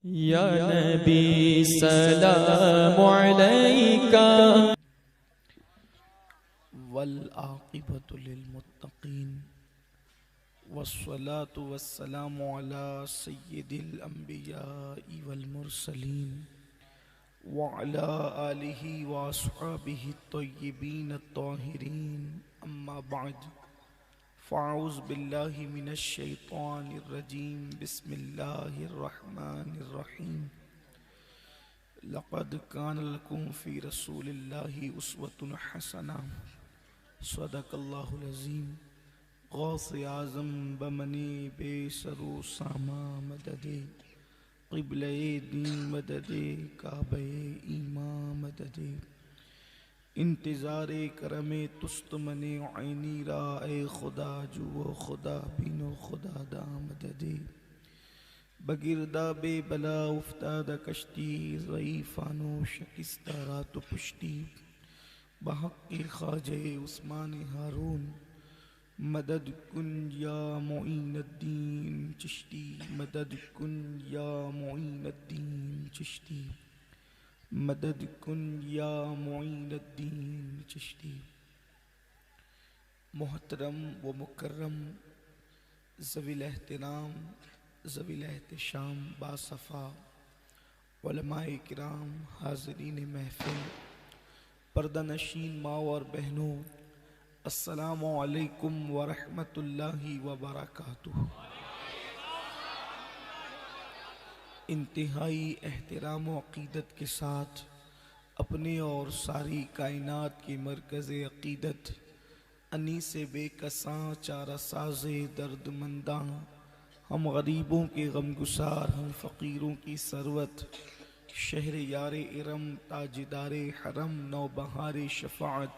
या नबी सलाम अलैका वल आक़िबतु लिल मुत्तक़ीन वस्सलातु वस्सलामु अला सय्यिदिल अंबियाइ वल मुरसलीन व अला आलिहि व अस्हाबिहि तय्यिबीन अत्ताहिरीन अम्मा बअद फ़अऊज़ु बिल्लाहि मिनश शैतानिर रजीम बिस्मिल्लाहिर रहमानिर रहीम लक़द कान लकुम फ़ी रसूलिल्लाहि उस्वतुन हसना सदक़ल्लाहुल अज़ीम गौस-ए आज़म बमने बेसरो सामा मददे क़िबले दीन मददे काबे ईमा मददे इंतज़ारे करमे तुस्तमने ऐनी रा ए खुदा जुओ खुदा बिनो खुदा दा मददे बगिरदा बेबला उफ्तादा कश्ती ज़ईफ़ानो शकिस्ता रात पुश्ती बहक़्क़े ख़ाजे उस्मान हारून मदद कुन या मुईनुद्दीन चिश्ती मदद कुन या मुईनुद्दीन चिश्ती मदद कुन या मुईनुद्दीन चिश्ती। मोहतरम व मुकर्रम ज़वील एहतराम ज़वील एहतशाम बासफ़ा उलमाए किराम हाज़रीन महफ़िल पर्दा नशीन माँ और बहनों, अस्सलामु अलैकुम व रहमतुल्लाहि व बरकातुहू। इंतहाई एहतराम व अक़ीदत के साथ अपने और सारी कायनात की मरकज़ अक़ीदत अनीस बेकसां चारा साज़े दर्दमंदां, हम गरीबों के गमगुसार, हम फ़कीरों की सरवत, शहर यार इरम ताजदार हरम नौबहार शफ़ाअत,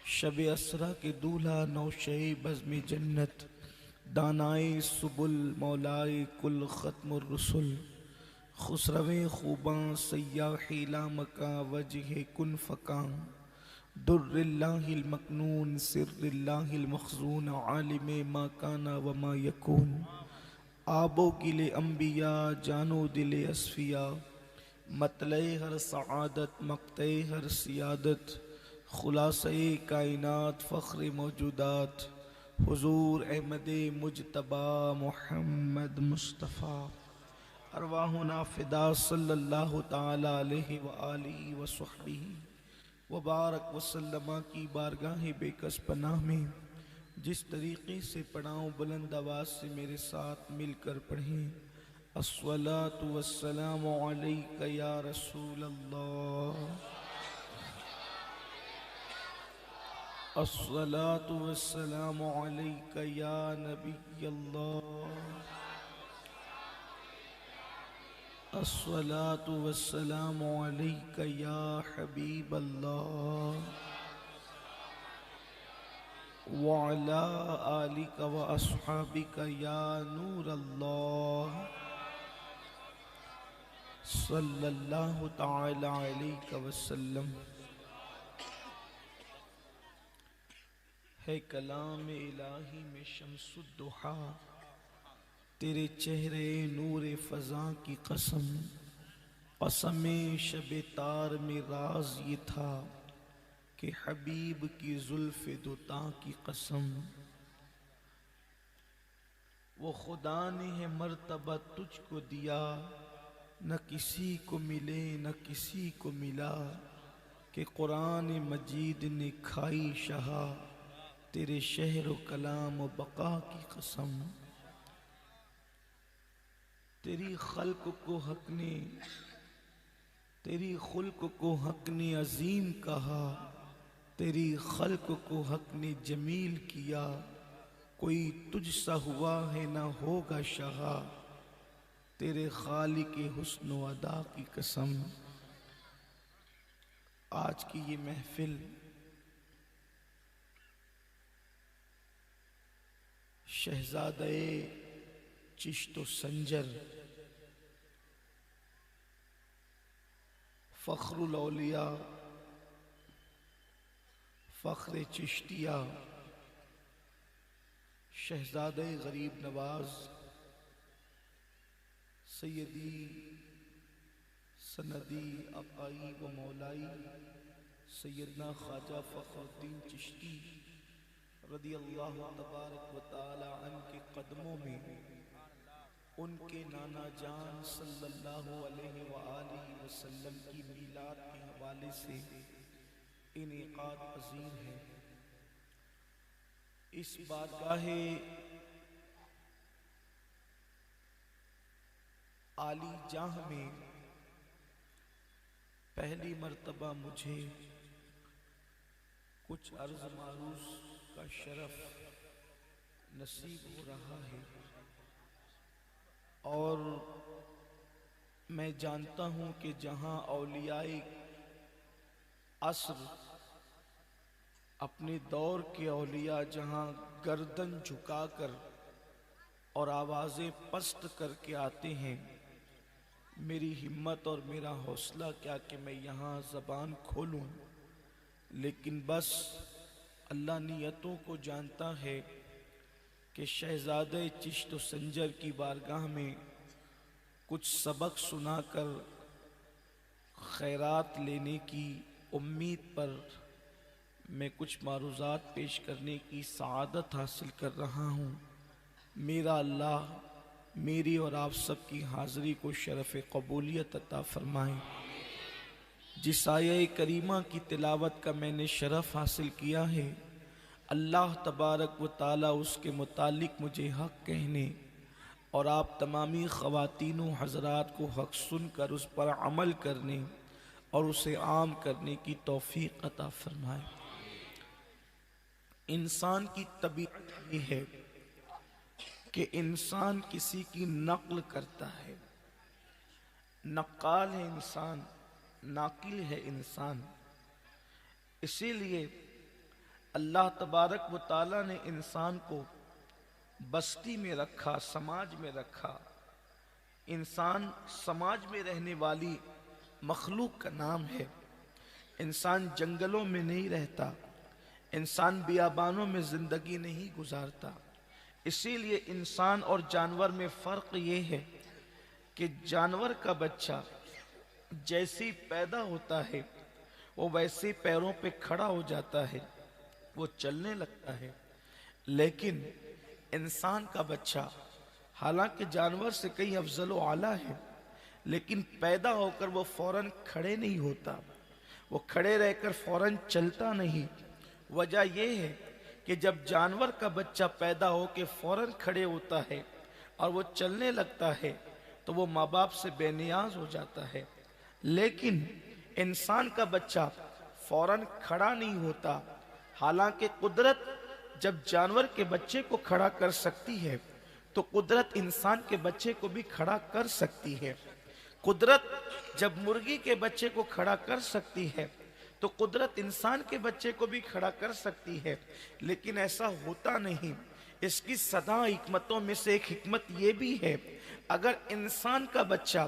शब असरा के दूल्हा नौशे बज़्म जन्नत, दानाए सुबुल मौलाए कुल ख़त्मुर रुसुल, खुसरवे खूबां सय्याहे लामका वजह कुन फ़कां, दुर्रिल्लाहिल मकनून सिर्रिल्लाहिल मख़ज़ून आलिमे मा काना व मा यकून, आबो गिले अंबिया जानो दिले अस्फिया, मतले हर सआदत मक़ते हर सियादत, खुलासे कायनात फ़ख्र मौजूदात, हुज़ूर अहमदे मुजतबा मुहम्मद मुस्तफ़ा अरवाहुना फ़िदा सल्लल्लाहु ताला अलैहि व आलिहि व सहबिही व बारक वसल्लम की बारगाह बेकस पनाह में जिस तरीक़े से पढ़ाऊँ बुलंद आवाज़ से मेरे साथ मिलकर पढ़ें। अस्सलातु वस्सलामु अलैका या रसूल अल्लाह, अस्सलातु वस्सलामु अलैका या नबी अल्लाह, अस्सलातु वस्सलामु अलैका या हबीब अल्लाह व अला आलिका व अस्हाबिका या नूर अल्लाह सल्लल्लाहु ताला अलैहि वसल्लम। है कलाम इलाही में शम्सुद्दुहा, तेरे चेहरे नूर फ़ज़ा की कसम, कसम शब तार में राज ये था कि हबीब की जुल्फ़ दुता की कसम, वो खुदा ने है मर्तबा तुझको दिया, न किसी को मिले न किसी को मिला, कि कुरान मजीद ने खाई शहा, तेरे शहर व कलाम व बका की कसम। तेरी खल्क को हक ने, तेरी खुल्क को हक ने अजीम कहा, तेरी खल्क को हक ने जमील किया, कोई तुझसा हुआ है ना होगा शहा, तेरे खालिक हुस्न व अदा की कसम। आज की ये महफिल शहजादे चिश्तो संजर फ़ख्रुल औलिया फ़ख्र चिश्तिया शहजादे गरीब नवाज सैयदी सनदी अकाई व मौलाई सैयदना ख्वाजा फ़खरुद्दीन चिश्ती रदी अल्लाह तबारक व तआला अन्हु के कदमों में उनके नाना जान सल्लल्लाहु अलैहि व आलिहि वसल्लम की मीलाद के हवाले से इनेकाद पज़ीर है। इस बारगाहे आली जाह में पहली मर्तबा मुझे कुछ अर्ज़ मारूज़ का शरफ नसीब हो रहा है और मैं जानता हूँ कि जहाँ औलियाए असर अपने दौर के औलिया जहाँ गर्दन झुकाकर और आवाज़ें पस्त करके आते हैं, मेरी हिम्मत और मेरा हौसला क्या कि मैं यहाँ ज़बान खोलूं, लेकिन बस अल्लाह नियतों को जानता है कि शहज़ादे चिश्त संजर की बारगाह में कुछ सबक सुनाकर खैरात लेने की उम्मीद पर मैं कुछ मारूज़ात पेश करने की सआदत हासिल कर रहा हूँ। मेरा अल्लाह मेरी और आप सबकी हाज़िरी को शरफ़ क़बूलियत अता फ़रमाए। जिस आये करीमा की तिलावत का मैंने शरफ़ हासिल किया है, अल्लाह तबारक व ताला उसके मुतालिक मुझे हक़ कहने और आप तमामी ख़वातीनों हज़रात को हक़ सुनकर उस पर अमल करने और उसे आम करने की तौफ़ीक़ अता फ़रमाए। इंसान की तबीयत ये है कि इंसान किसी की नक़ल करता है। नक़ाल है इंसान, नाकिल है इंसान। इसीलिए अल्लाह तबारक व ताला ने इंसान को बस्ती में रखा, समाज में रखा। इंसान समाज में रहने वाली मखलूक का नाम है। इंसान जंगलों में नहीं रहता, इंसान बियाबानों में ज़िंदगी नहीं गुजारता। इसीलिए इंसान और जानवर में फ़र्क ये है कि जानवर का बच्चा जैसे पैदा होता है वो वैसे पैरों पे खड़ा हो जाता है, वो चलने लगता है। लेकिन इंसान का बच्चा हालांकि जानवर से कहीं अफजल व आला है, लेकिन पैदा होकर वो फौरन खड़े नहीं होता, वो खड़े रहकर फौरन चलता नहीं। वजह यह है कि जब जानवर का बच्चा पैदा होकर फौरन खड़े होता है और वो चलने लगता है तो वो माँ बाप से बेनियाज हो जाता है। लेकिन इंसान का बच्चा फौरन खड़ा नहीं होता। हालांकि कुदरत जब जानवर के बच्चे को खड़ा कर सकती है तो कुदरत इंसान के बच्चे को भी खड़ा कर सकती है। कुदरत जब मुर्गी के बच्चे को खड़ा कर सकती है तो कुदरत इंसान के बच्चे को भी खड़ा कर सकती है। लेकिन ऐसा होता नहीं। इसकी सदा हिकमतों में से एक हिकमत ये भी है, अगर इंसान का बच्चा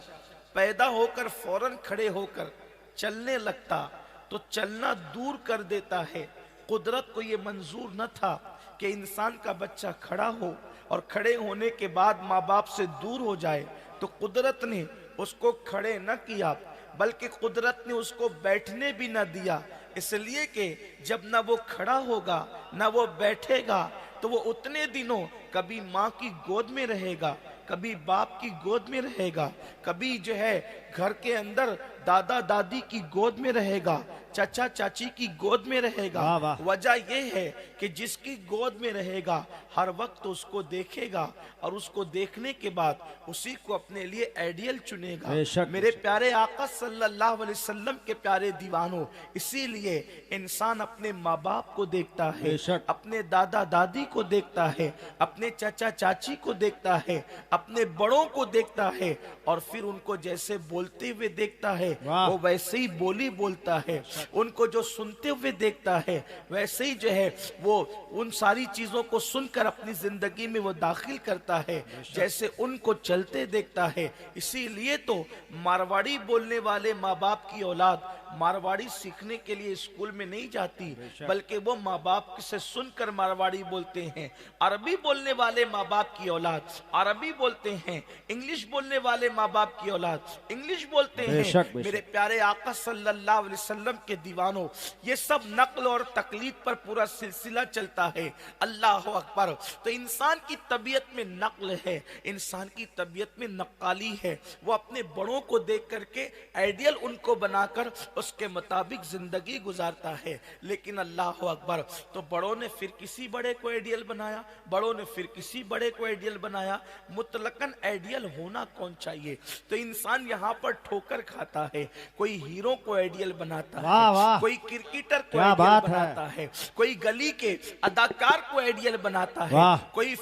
पैदा होकर फौरन खड़े होकर चलने लगता तो चलना दूर कर देता है। कुदरत को ये मंजूर न था कि इंसान का बच्चा खड़ा हो और खड़े होने के बाद माँ बाप से दूर हो जाए, तो कुदरत ने उसको खड़े न किया बल्कि कुदरत ने उसको बैठने भी न दिया। इसलिए कि जब ना वो खड़ा होगा ना वो बैठेगा तो वो उतने दिनों कभी माँ की गोद में रहेगा, कभी बाप की गोद में रहेगा, कभी जो है घर के अंदर दादा दादी की गोद में रहेगा, चाचा चाची की गोद में रहेगा। वजह यह है कि जिसकी गोद में रहेगा हर वक्त उसको देखेगा और उसको देखने के बाद उसी को अपने लिए आइडियल चुनेगा। मेरे प्यारे आका सल्लल्लाहु अलैहि वसल्लम के प्यारे दीवानों, इसीलिए इंसान अपने माँ बाप को देखता है, अपने दादा दादी को देखता है, अपने चाचा चाची को देखता है, अपने बड़ों को देखता है और फिर उनको जैसे बोलते हुए देखता है वो वैसे ही बोली बोलता है। उनको जो सुनते हुए देखता है वैसे ही जो है वो उन सारी चीजों को सुनकर अपनी जिंदगी में वो दाखिल करता है जैसे उनको चलते देखता है। इसीलिए तो मारवाड़ी बोलने वाले माँ बाप की औलाद मारवाड़ी सीखने के लिए स्कूल में नहीं जाती, बल्कि वो माँ बाप से सुनकर मारवाड़ी बोलते हैं। अरबी बोलने वाले माँ बाप की औलाद अरबी बोलते हैं, इंग्लिश बोलने वाले माँ बाप की औलाद इंग्लिश बोलते हैं। मेरे प्यारे आका सल्लल्लाहु अलैहि वसल्लम के दीवानों, ये सब नकल और तकलीद पर पूरा सिलसिला चलता है। अल्लाह अकबर। तो इंसान की तबीयत में नकल है, इंसान की तबीयत में नक्काली है। वो अपने बड़ों को देख करके आइडियल उनको बनाकर उसके मुताबिक जिंदगी गुजारता है। लेकिन अल्लाह अकबर, तो बड़ों ने फिर किसी बड़े को आइडियल बनाया, बड़ों ने फिर किसी बड़े को आइडियल बनाया। मुतलकन आइडियल होना कौन चाहिए? तो इंसान यहाँ पर ठोकर खाता है। कोई हीरो को आइडियल बनाता है, कोई क्रिकेटर को आइडियल बनाता है, कोई गली के अदाकार को आइडियल बनाता है, कोई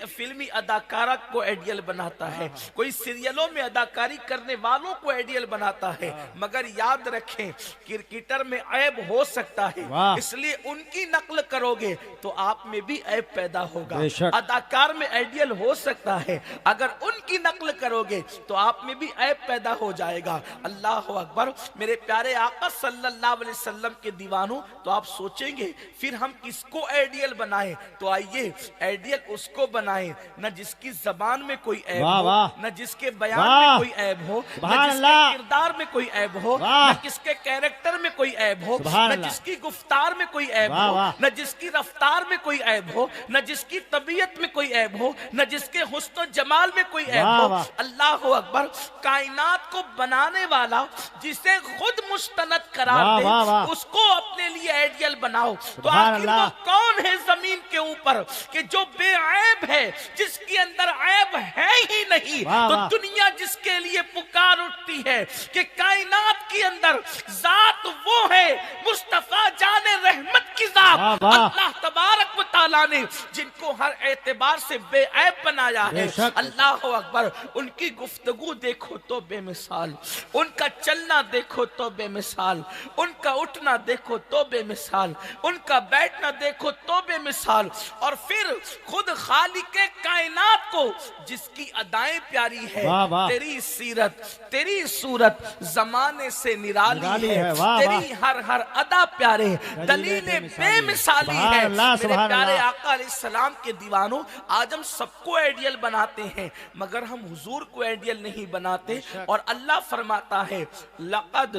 फिल्मी अदाकारा को आइडियल बनाता है, कोई सीरियलों में अदाकारी करने वालों को आइडियल बनाता है। मगर याद रखें, क्रिकेटर में ऐब हो सकता है, इसलिए उनकी नकल करोगे तो आप में भी ऐब पैदा होगा। अदाकार में आइडियल हो सकता है, अगर उनकी नकल करोगे तो आप में भी ऐब पैदा हो जाएगा। अल्लाह अकबर। मेरे प्यारे आका सल्लल्लाहु अलैहि वसल्लम के दीवानों, तो आप सोचेंगे फिर हम किसको आइडियल बनाएं? तो आइए आइडियल उसको बनाएं न जिसकी जबान में कोई ऐब हो, न जिसके बयान में कोई ऐब हो, न जिसके किरदार में कोई ऐब हो, न जिसके कैरेक्टर में कोई ऐब हो, न जिसकी गुफ्तार में कोई ऐब हो, न जिसकी रफ्तार में कोई ऐब हो, न जिसकी तबीयत में कोई ऐब हो, न जिसके हुस्न जमाल में कोई ऐब हो। अल्लाह अकबर। कायनात को बनाने वाला जिसे खुद मुस्तनद करार दे, उसको अपने लिए आइडियल बनाओ। तो आखिर वो कौन है जमीन के ऊपर कि जो बेऐब है, जिसके अंदर ऐब है ही नहीं? तो दुनिया जिसके लिए पुकार उठती है कि कायनात के अंदर जात वो है मुस्तफा जाने रहमत की जात, अल्लाह तबारक व तआला ने जिनको हर एतबार से बेऐब बनाया है। अल्लाह अकबर। उनकी गुफ्तगू देखो तो बेमिसाल, उनका चलना देखो तो बेमिसाल, उनका उठना देखो तो बेमिसाल, उनका बैठना देखो तो बेमिसाल। और फिर खुद खालिके कायनात को जिसकी अदाएं प्यारी है, तेरी सीरत तेरी सूरत जमाने से निराली है, तेरी हर अदा प्यारे, दलीलें बेमिसाली है। मेरे प्यारे आका अलैहिस्सलाम के दीवानों, आज हम सबको आइडियल बनाते हैं मगर हम हुजूर को आइडियल नहीं बनाते। और अल्लाह फरमाता है लक़द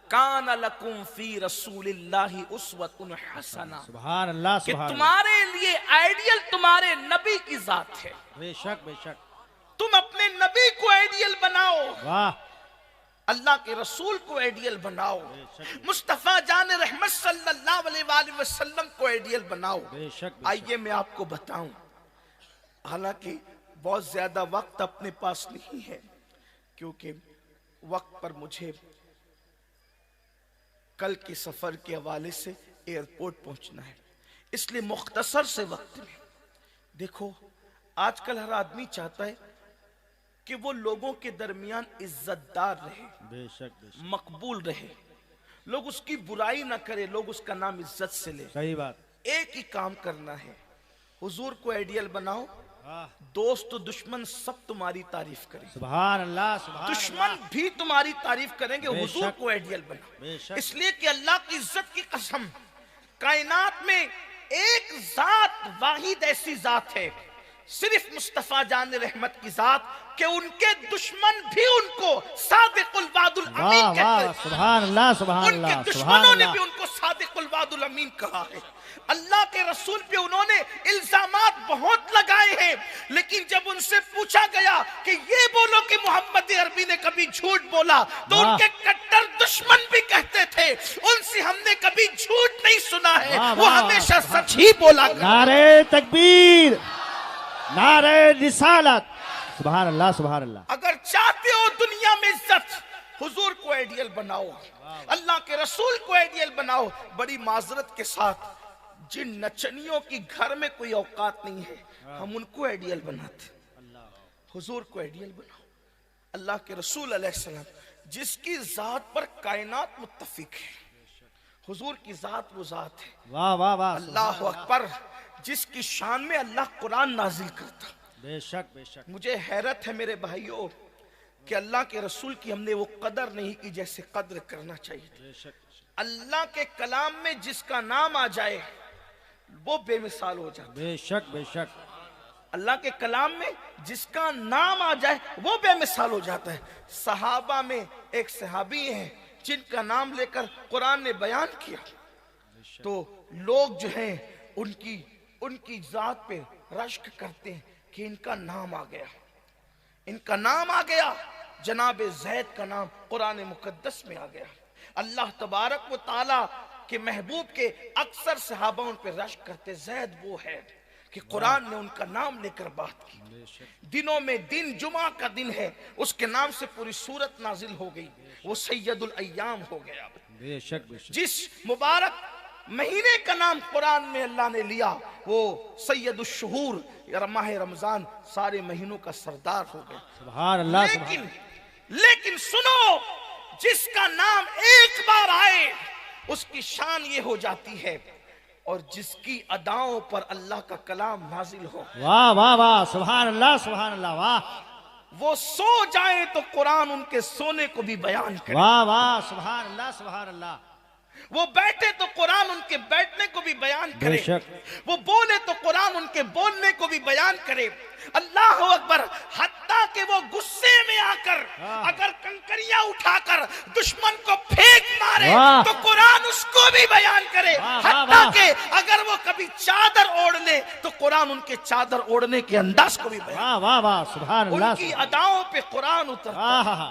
कान लकुम फी रसूलिल्लाहि उस्वतुन हसना। सुभान अल्लाह। कि तुम्हारे लिए आइडियल तुम्हारे नबी की जात है। बेशक बेशक। तुम अपने नबी को आइडियल बनाओ, वाह। अल्लाह के रसूल को आइडियल बनाओ, मुस्तफा जान रहमत सल्लल्लाहु अलैहि वसल्लम को आइडियल बनाओ। आइए मैं आपको बताऊं, हालांकि बहुत ज्यादा वक्त अपने पास नहीं है क्योंकि वक्त पर मुझे कल के सफर के हवाले से एयरपोर्ट पहुंचना है, इसलिए मुख्तसर से वक्त में। देखो, आजकल हर आदमी चाहता है कि वो लोगों के दरमियान इज्जतदार रहे, बेशक मकबूल रहे, लोग उसकी बुराई ना करे, लोग उसका नाम इज्जत से ले। सही बात। एक ही काम करना है, हुजूर को आइडियल बनाओ, दोस्त दुश्मन सब तुम्हारी तारीफ करें। सुभान अल्लाह। सुभान दुश्मन भी तुम्हारी तारीफ करेंगे, हुजूर को आइडियल बनाओ। इसलिए कि अल्लाह की इज्जत की कसम, कायनात में एक जात वाहिद ऐसी जात है, सिर्फ मुस्तफा जान रहमत की जात, कि उनके दुश्मन भी उनको सादिकुल वादुल अमीन कहते हैं। सुभान अल्लाह। सुभान अल्लाह। उनके दुश्मनों ने भी उनको सादिकुल वादुल अमीन कहा है। अल्लाह के रसूल पे उन्होंने इल्जामात बहुत लगाए हैं, लेकिन जब उनसे पूछा गया कि ये बोलो कि मोहम्मद अरबी ने कभी झूठ बोला, तो उनके कट्टर दुश्मन भी कहते थे उनसे हमने कभी झूठ नहीं सुना है, वो हमेशा सच ही बोला। नारे तकबीर, नारे रिसालत। सुभान अल्लाह। सुभान अल्लाह। अगर चाहते हो दुनिया में इज्जत, हुजूर को आइडियल बनाओ, अल्लाह के रसूल को आइडियल बनाओ। बड़ी माजरत के साथ, जिन नचनियों की घर में कोई औकात नहीं है, हम उनको आइडियल बनाते। हुजूर को आइडियल बनाओ, अल्लाह के रसूल अलैहिस्सलाम जिसकी जात पर कायनात मुत्तफिक है, हुजूर की जात वो जात है, वाह वाह वाह, अल्लाह अकबर, जिसकी शान में अल्लाह कुरान नाजिल करता। बेशक बेशक। मुझे हैरत है मेरे भाइयों कि अल्लाह के रसूल की हमने वो कदर नहीं की जैसे कदर करना चाहिए। बेशक अल्लाह के कलाम में जिसका नाम आ जाए वो बेमिसाल हो जाता है। बेशक बेशक। अल्लाह के कलाम में जिसका नाम आ जाए वो बेमिसाल हो जाता है। सहाबा में एक सहाबी हैं जिनका नाम लेकर कुरान ने बयान किया, तो लोग जो हैं उनकी जात पे रश्क करते हैं कि इनका नाम आ गया, इनका नाम आ गया। जनाब ज़ैद का नाम कुरान मुकद्दस में आ गया। अल्लाह तबारक व ताला के महबूब के अक्सर सहाबा उन पे रश्क करते, ज़ैद वो है कि कुरान ने उनका नाम लेकर बात की। दिनों में दिन जुमा का दिन है, उसके नाम से पूरी सूरत नाजिल हो गई, वो सैयदुल अय्याम हो गया। बेशक बेशक। जिस मुबारक महीने का नाम कुरान में अल्लाह ने लिया वो सैयदुल शुहूर या माह रमजान सारे महीनों का सरदार हो गया। सुभान अल्लाह। लेकिन सुनो, जिसका नाम एक बार आए उसकी शान ये हो जाती है, और जिसकी अदाओं पर अल्लाह का कलाम नाजिल हो, वाह वाह वाह, सुभान अल्लाह वाह, वो सो जाए तो कुरान उनके सोने को भी बयान करे। वाह वाह, सुभान अल्लाह। वो बैठे तो कुरान उनके बैठने को भी बयान करे, वो बोले तो कुरान उनके बोलने को भी बयान करे। अल्लाह अकबर। हत्ता कि वो गुस्से में आकर अगर कंकरियां उठाकर दुश्मन को फेंक मारे तो कुरान उसको भी बयान करे। हत्ता कि अगर वो कभी चादर ओढ़ ले तो कुरान उनके चादर ओढ़ने के अंदाज को भी बयान। वाह वाह, सुभान अल्लाह। उनकी अदाओं पे कुरान उतरता है,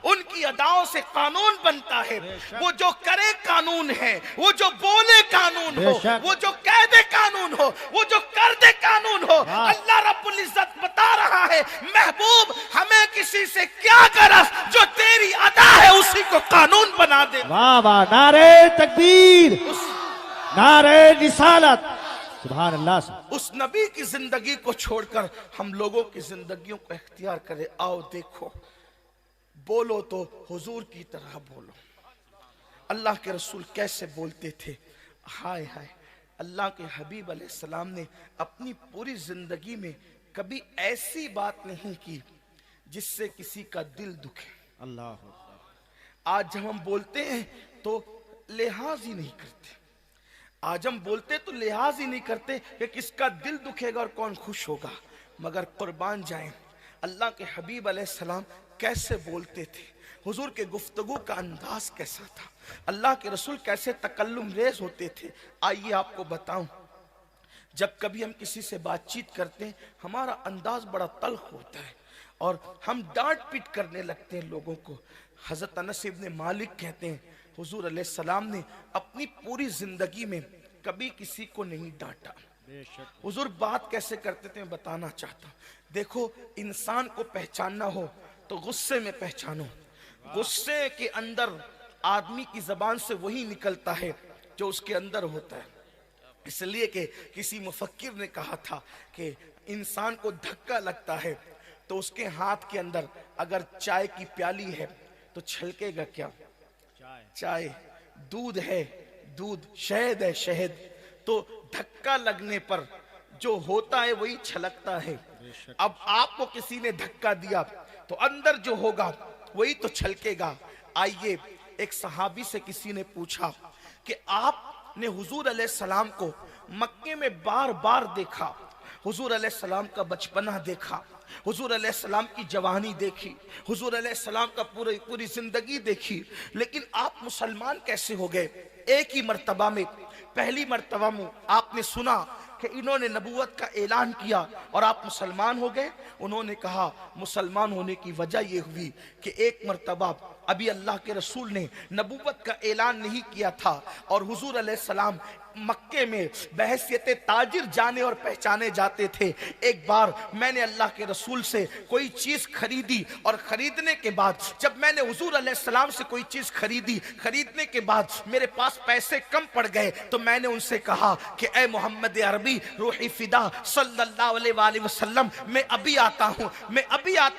उनकी अदाओं से कानून बनता है। वो जो करे कानून है, वो जो बोले कानून हो, वो जो कह दे कानून हो, वो जो कर दे कानून हो। अल्लाह रब्बुल इज्जत बता रहा है, महबूब हमें किसी से क्या गरज, जो तेरी अदा है उसी को कानून बना दे। वाह वाह, नारे तकबीर, नारे रिसालत, सुभान अल्लाह। उस नबी की जिंदगी को छोड़कर हम लोगों की जिंदगियों को इख्तियार करें। आओ देखो, बोलो तो हुजूर की तरह बोलो। अल्लाह के रसूल कैसे बोलते थे, हाय हाय। अल्लाह के हबीब अलैहिस्सलाम ने अपनी पूरी जिंदगी में कभी ऐसी बात नहीं की जिससे किसी का दिल दुखे। अल्लाह। आज जब हम बोलते हैं तो लिहाज ही नहीं करते, आज हम बोलते तो लिहाज ही नहीं करते कि किसका दिल दुखेगा और कौन खुश होगा। मगर कुर्बान जाएं, अल्लाह के हबीब अलैहिस्सलाम कैसे बोलते थे, हुजूर के गुफ्तगू का अंदाज कैसा था, अल्लाह के रसूल कैसे तकल्लुम रेज होते थे। आइए आपको बताऊं, जब कभी हम किसी से बातचीत करते हैं हमारा अंदाज बड़ा तल्ख होता है और हम डांट पीट करने लगते हैं लोगों को। हजरत अनस इब्न मालिक कहते हैं, हुजूर अलैहिस्सलाम ने अपनी पूरी जिंदगी में कभी किसी को नहीं डांटा। हुजूर बात कैसे करते थे मैं बताना चाहता हूँ। देखो, इंसान को पहचानना हो तो गुस्से में पहचानो। गुस्से के अंदर आदमी की जबान से वही निकलता है जो उसके अंदर होता है। इसलिए कि किसी मुफक्किर ने कहा था कि इंसान को धक्का लगता है तो उसके हाथ के अंदर अगर चाय की प्याली है तो छलकेगा क्या? चाय। दूध है, दूध। शहद है, शहद। तो धक्का लगने पर जो होता है वही छलकता है। अब आपको किसी ने धक्का दिया तो अंदर जो होगा वही तो छलकेगा। आइए, एक सहाबी से किसी ने पूछा कि आपने हुजूर अलैहिस्सलाम को मक्के में बार बार देखा, हुजूर अलैहिस्सलाम का बचपना देखा, हुजूर अलैहिस्सलाम की जवानी देखी, हुजूर अलैहिस्सलाम का पूरी जिंदगी देखी, लेकिन आप मुसलमान कैसे हो गए? एक ही मर्तबा में, पहली मर्तबा में आपने सुना कि इन्होंने नबूवत का ऐलान किया और आप मुसलमान हो गए। उन्होंने कहा मुसलमान होने की वजह यह हुई कि एक मर्तबा अभी अल्लाह के रसूल ने नबूवत का ऐलान नहीं किया था और हुजूर अलैहिस्सलाम मक्के में बहैसियत ताजिर जाने और पहचाने जाते थे। एक बार मैंने अल्लाह के रसूल से कोई चीज खरीदी और खरीदने के बाद जब मैंने हुजूर अलैहिस्सलाम से कोई चीज खरीदी, खरीदने के बाद मेरे पास पैसे कम पड़ गए तो मैंने उनसे कहा कि ए मोहम्मद अरबी रूही फिदा सल्लल्लाहु अलैहि वसल्लम, मैं अभी आता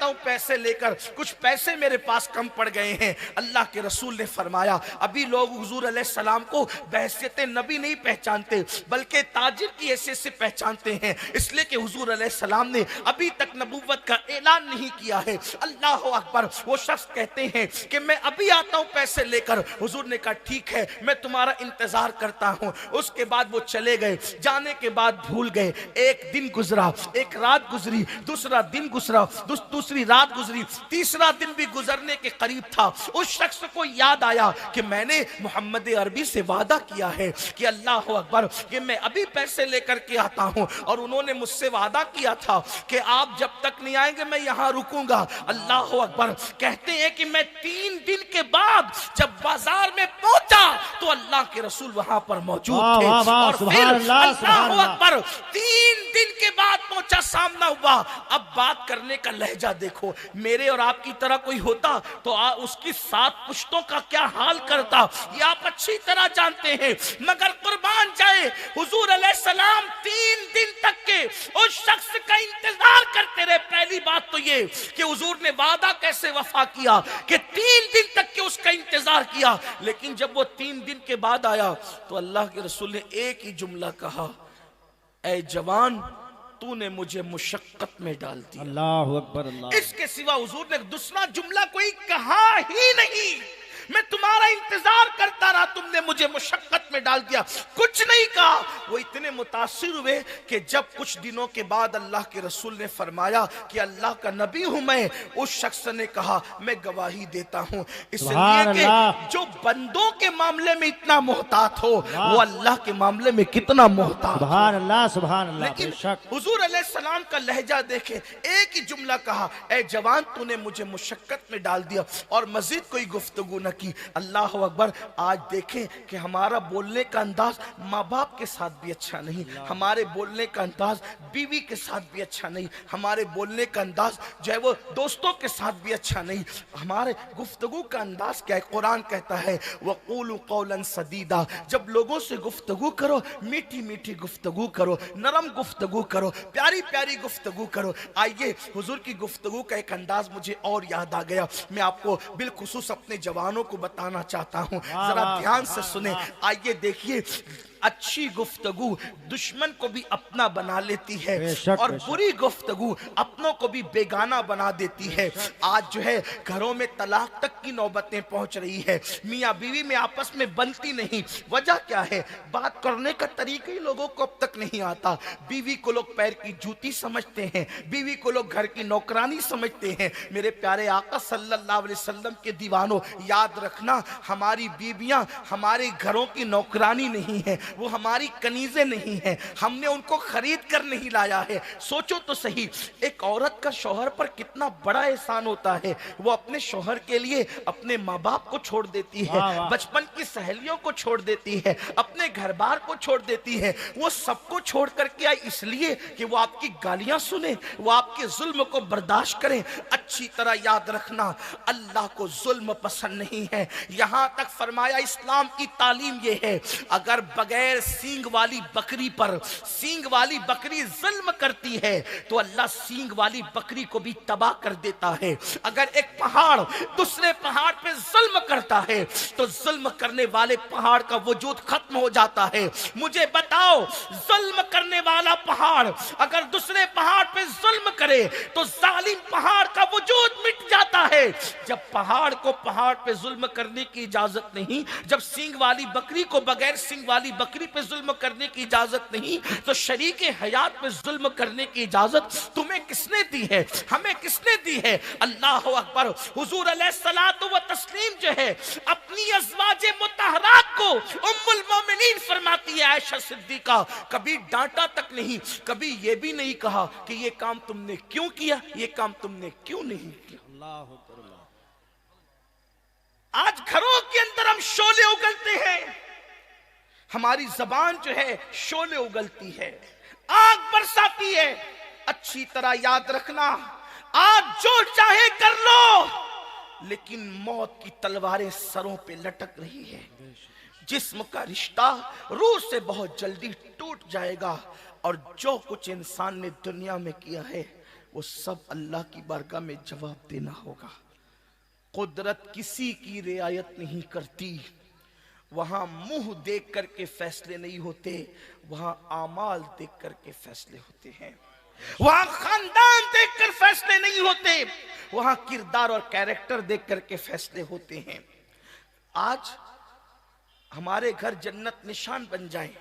हूँ पैसे लेकर, कुछ पैसे मेरे पास कम पड़ गए हैं। अल्लाह के रसूल ने फरमाया अभी लोग हुजूर अलैहिस्सलाम को बहैसियत नबी नहीं पहचानते बल्कि ताजिर की हैसियत से पहचानते हैं, इसलिए कि हुजूर अलैहिस्सलाम ने अभी तक नबूवत का ऐलान नहीं किया है। अल्लाह अकबर। वो शख्स कहते हैं कि मैं अभी आता हूं पैसे लेकर। हुजूर ने कहा ठीक है, मैं तुम्हारा इंतजार करता हूं। उसके बाद वो चले गए। जाने के बाद भूल गए। एक दिन गुजरा, एक रात गुजरी, दूसरा दिन गुजरा, दूसरी रात गुजरी, तीसरा दिन भी गुजरने के करीब था। उस शख्स को याद आया कि मैंने मोहम्मद अरबी से वादा किया है कि अल्लाह अकबर कि मैं अभी पैसे लेकर के आता हूं, और उन्होंने मुझसे वादा किया था कि आप जब तक नहीं आएंगे मैं यहां रुकूंगा। अल्लाह अकबर। कहते हैं कि मैं 3 दिन के बाद जब बाजार में पहुंचा तो अल्लाह के रसूल वहां पर मौजूद थे। और फिर अल्लाह अकबर 3 दिन के बाद पहुंचा, सामना हुआ। अब बात करने का लहजा देखो, मेरे और आपकी तरह कोई होता तो उसकी 7 पुश्तों का क्या हाल करता ये आप अच्छी तरह जानते हैं। मगर कुर्बान जाए हुजूर अलैहिस्सलाम 3 दिन तक के उस शख्स का इंतजार करते रहे। पहली बात तो ये कि हुजूर ने वादा कैसे वफा किया कि 3 दिन तक के उसका इंतजार किया, लेकिन जब वो 3 दिन के बाद आया तो अल्लाह के रसूल ने एक ही जुमला कहा, ऐ जवान तूने मुझे मुशक्कत में डाल दिया। अल्लाह अकबर। अल्लाह। इसके सिवा हुजूर ने दूसरा जुमला कोई कहा ही नहीं। मैं तुम्हारा इंतजार करता रहा, तुमने मुझे मुशक्कत में डाल दिया, कुछ नहीं कहा। वो इतने मुतासिर हुए कि जब कुछ दिनों के बाद अल्लाह के रसूल ने फरमाया कि अल्लाह का नबी हूं मैं, उस शख्स ने कहा मैं गवाही देता हूं, इसलिए कि जो बंदों के मामले में इतना मोहतात हो वो अल्लाह के मामले में कितना मोहतात। सुभान अल्लाह, सुभान अल्लाह। लेकिन हुजूर अलैहिस्सलाम का लहजा देखे, एक ही जुमला कहा, ऐ जवान तूने मुझे मुशक्कत में डाल दिया, और मजीद कोई गुफ्तगू न की। अल्लाह अकबर। आज देखें कि हमारा बोलने का अंदाज माँ बाप के साथ भी अच्छा नहीं, हमारे बोलने का अंदाज बीवी के साथ भी अच्छा नहीं, हमारे बोलने का अंदाज जो है वो दोस्तों के साथ भी अच्छा नहीं। हमारे गुफ्तगू का अंदाज क्या है? कुरान कहता है वक़ूलू क़ौलन सदीदा, जब लोगों से गुफ्तगू करो मीठी मीठी गुफ्तगू करो, नरम गुफ्तगू करो, प्यारी प्यारी गुफ्तगू करो। आइए हुजूर की गुफ्तगू का एक अंदाज मुझे और याद आ गया, मैं आपको बिलखुसूस अपने जवानों को बताना चाहता हूं, जरा ध्यान से सुने। आइए देखिए, अच्छी गुफ्तगू दुश्मन को भी अपना बना लेती है और बुरी गुफ्तगू अपनों को भी बेगाना बना देती है। आज जो है घरों में तलाक तक की नौबतें पहुंच रही है, मियाँ बीवी में आपस में बनती नहीं। वजह क्या है? बात करने का तरीका ही लोगों को अब तक नहीं आता। बीवी को लोग पैर की जूती समझते हैं, बीवी को लोग घर की नौकरानी समझते हैं। मेरे प्यारे आका सल्लल्लाहु अलैहि वसल्लम के दीवानों, याद रखना हमारी बीवियां हमारे घरों की नौकरानी नहीं है, वो हमारी कनीजें नहीं है, हमने उनको खरीद कर नहीं लाया है। सोचो तो सही, एक औरत का शौहर पर कितना बड़ा एहसान होता है। वो अपने शौहर के लिए अपने माँ बाप को छोड़ देती है, बचपन की सहेलियों को छोड़ देती है, अपने घर बार को छोड़ देती है। वो सबको छोड़ करके आई इसलिए कि वो आपकी गालियां सुने, वो आपके जुल्म को बर्दाश्त करें। अच्छी तरह याद रखना, अल्लाह को जुल्म पसंद नहीं है। यहां तक फरमाया इस्लाम की तालीम ये है, अगर बगैर सींग वाली बकरी पर सींग वाली बकरी जुल्म करती है तो अल्लाह सींग वाली बकरी को भी तबाह कर देता है। अगर एक पहाड़ दूसरे पहाड़ पे जुल्म करता है तो जुल्म करने वाले पहाड़ का वजूद खत्म हो जाता है। मुझे बताओ, जुल्म करने वाला पहाड़ अगर दूसरे पहाड़ पे जुल्म करे तो जालिम पहाड़ का वजूद मिट जाता है। जब पहाड़ को पहाड़ पे जुल्म करने की इजाजत नहीं, जब सींग वाली बकरी को बगैर सींग वाली बकरी पे जुल्म करने की इजाजत नहीं, तो शरीके हयात पे जुल्म करने की इजाजत तुम्हें किसने दी है? हमें किसने दी है? अल्लाह अकबर। हुजूर अलैहिस्सलातु व तस्लीम जो है अपनी अज़वाजे मुतहरात को उम्मुल मोमिनीन फरमाती है आयशा सिद्दीका, कभी डांटा तक नहीं, कभी ये भी नहीं कहा कि ये काम तुमने क्यों किया, ये काम तुमने क्यों नहीं किया। आज घरों के अंदर हम शोले उगलते हैं, हमारी जबान जो है शोले उगलती है, आग बरसाती है। अच्छी तरह याद रखना, आप जो चाहे कर लो, लेकिन मौत की तलवारें सरों पे लटक रही है। जिस्म का रिश्ता रूह से बहुत जल्दी टूट जाएगा, और जो कुछ इंसान ने दुनिया में किया है वो सब अल्लाह की बारगाह में जवाब देना होगा। कुदरत किसी की रियायत नहीं करती। वहां मुंह देख करके फैसले नहीं होते, वहां आमाल देख करके फैसले होते हैं। वहां खानदान देखकर फैसले नहीं होते, वहां किरदार और कैरेक्टर देख करके फैसले होते हैं। आज हमारे घर जन्नत निशान बन जाए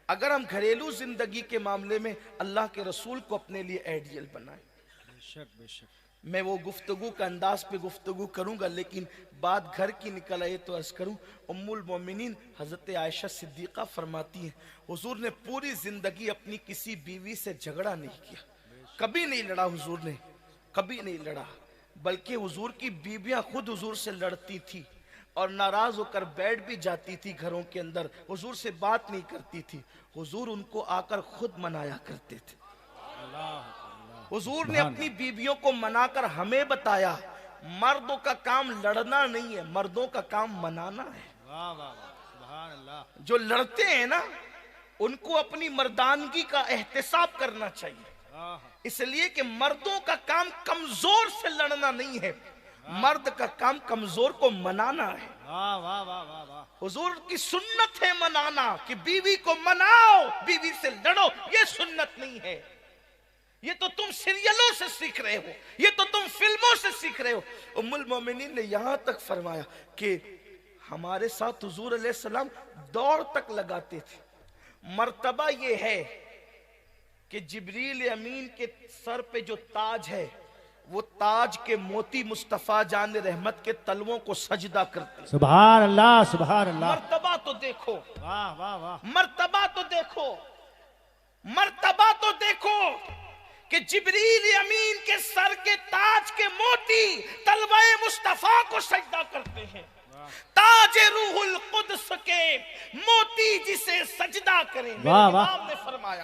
अगर हम घरेलू जिंदगी के मामले में अल्लाह के रसूल को अपने लिए आइडियल बनाएं। बेशक मैं वो गुफ्तगू का अंदाज पे गुफ्तगू करूंगा, लेकिन बात घर की निकल आई तो अर्ज करूं। उम्मुल मोमिनीन हजरत आयशा सिद्दीका फरमाती हैं, हुजूर ने पूरी जिंदगी अपनी किसी बीवी से झगड़ा नहीं किया, कभी नहीं लड़ा हुजूर ने, कभी नहीं लड़ा, बल्कि हुजूर की बीवियां खुद हुजूर से लड़ती थी और नाराज होकर बैठ भी जाती थी घरों के अंदर, हुजूर से बात नहीं करती थी। हुजूर उनको आकर खुद मनाया करते थे। हुजूर ने अपनी बीवियों को मनाकर हमें बताया, मर्दों का काम लड़ना नहीं है, मर्दों का काम मनाना है। वाह वाह सुभान अल्लाह। जो लड़ते हैं ना, उनको अपनी मर्दानगी का एहतिसाब करना चाहिए, इसलिए कि मर्दों का काम कमजोर से लड़ना नहीं है, मर्द का काम कमजोर को मनाना है। वाह वाह वाह वाह वाह। हुजूर की सुन्नत है मनाना, कि बीवी को मनाओ, बीवी से लड़ो, ये सुन्नत नहीं है। ये तो तुम सीरियलों से सीख रहे हो, ये तो तुम फिल्मों से सीख रहे हो। उम्मुल मोमिनीन ने यहां तक फरमाया कि हमारे साथ हुजूर अलैहि सलाम दौड़ तक लगाते थे। मर्तबा ये है कि जिब्रील अमीन के सर पे जो ताज है, वो ताज के मोती मुस्तफा जान रहमत के तलवों को सजदा करते। सुभान अल्लाह सुभान अल्लाह। मर्तबा तो देखो, वाह वाह वाह। मर्तबा तो देखो, मर्तबा तो देखो कि जिब्रील अमीन के सर के ताज के मोती तलवाए मुस्तफा को सजदा करते हैं। ताज रूहुल कुद्स के मोती जिसे सजदा करें, इमाम ने फरमाया,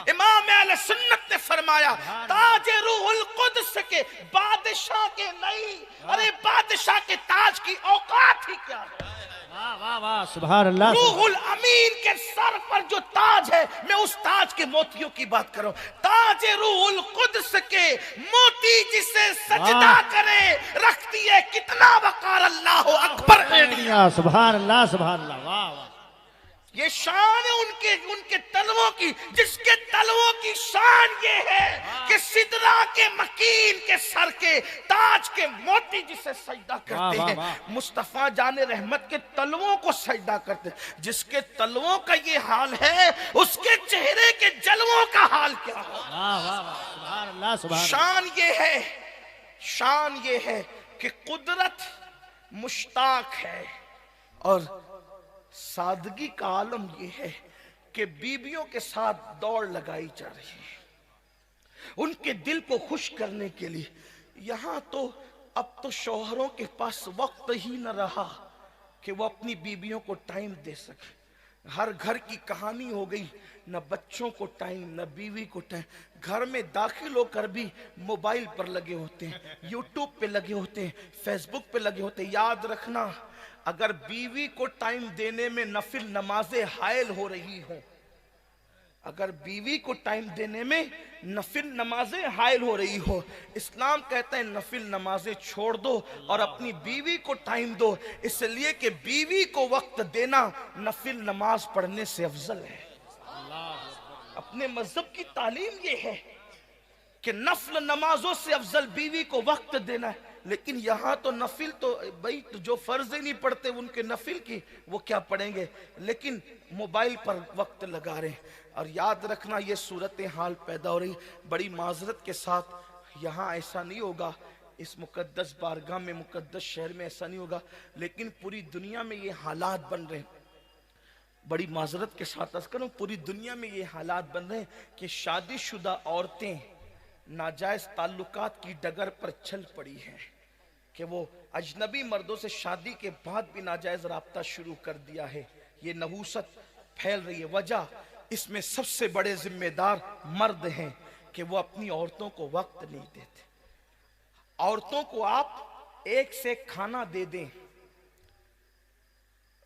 इमाम अहले सुन्नत ने फरमाया, ताज रूहुल कुद्स के बादशाह के नहीं, अरे बादशाह के ताज की औकात ही क्या है। वाह वाह वाह सुभान अल्लाह। रूहुल अमीन के सर पर जो ताज है, मैं उस ताज के मोतियों की बात कर रहा हूं। ताज रूहुल कुद्स के मोती जिसे सजदा करे, रखती है कितना वकार, अल्लाह अकबर। सुभान अल्लाह सुभान अल्लाह। वाह वाह। ये शान है उनके तलवों की, जिसके तलवों की शान ये है कि सिदरा के मकीन के सर के ताज के मोती जिसे सजदा करते हैं, मुस्तफा जाने रहमत के तलवों को सजदा करते हैं। जिसके तलवों का ये हाल है, उसके चेहरे के जलवों का हाल क्या हो। सुभान अल्लाह सुभान। शान ये है, शान ये है कि कुदरत मुश्ताक है, और सादगी का आलम यह है कि बीबियों के साथ दौड़ लगाई जा रही है उनके दिल को खुश करने के लिए। यहां तो अब तो शौहरों के पास वक्त ही न रहा कि वो अपनी बीबियों को टाइम दे सके। हर घर की कहानी हो गई, न बच्चों को टाइम, न बीवी को टाइम। घर में दाखिल होकर भी मोबाइल पर लगे होते हैं, यूट्यूब पे लगे होते हैं, फेसबुक पे लगे होते हैं। याद रखना, अगर बीवी को टाइम देने में नफिल नमाजें हायल हो रही हो, अगर बीवी को टाइम देने में नफिल नमाजें हायल हो रही हो, इस्लाम कहता है नफिल नमाजें छोड़ दो और अपनी बीवी को टाइम दो, इसलिए कि बीवी को वक्त देना नफिल नमाज पढ़ने से अफजल है। अपने मजहब की तालीम ये है कि नफल नमाजों से अफजल बीवी को वक्त देना है। लेकिन यहाँ तो नफिल तो भाई तो जो फर्ज ही नहीं पढ़ते उनके नफिल की वो क्या पढ़ेंगे, लेकिन मोबाइल पर वक्त लगा रहे हैं। और याद रखना, ये सूरत हाल पैदा हो रही, बड़ी माजरत के साथ यहाँ ऐसा नहीं होगा, इस मुकद्दस बारगाह में, मुकद्दस शहर में ऐसा नहीं होगा, लेकिन पूरी दुनिया में ये हालात बन रहे हैं। बड़ी माजरत के साथ अर्ज करूं, पूरी दुनिया में ये हालात बन रहे हैं कि शादीशुदा औरतें नाजायज ताल्लुकात की डगर पर चल पड़ी हैं, कि वो अजनबी मर्दों से शादी के बाद भी नाजायज राब्ता शुरू कर दिया है। ये नहूसत फैल रही है। वजह इसमें सबसे बड़े जिम्मेदार मर्द हैं कि वो अपनी औरतों को वक्त नहीं देते। औरतों को आप एक से खाना दे दें,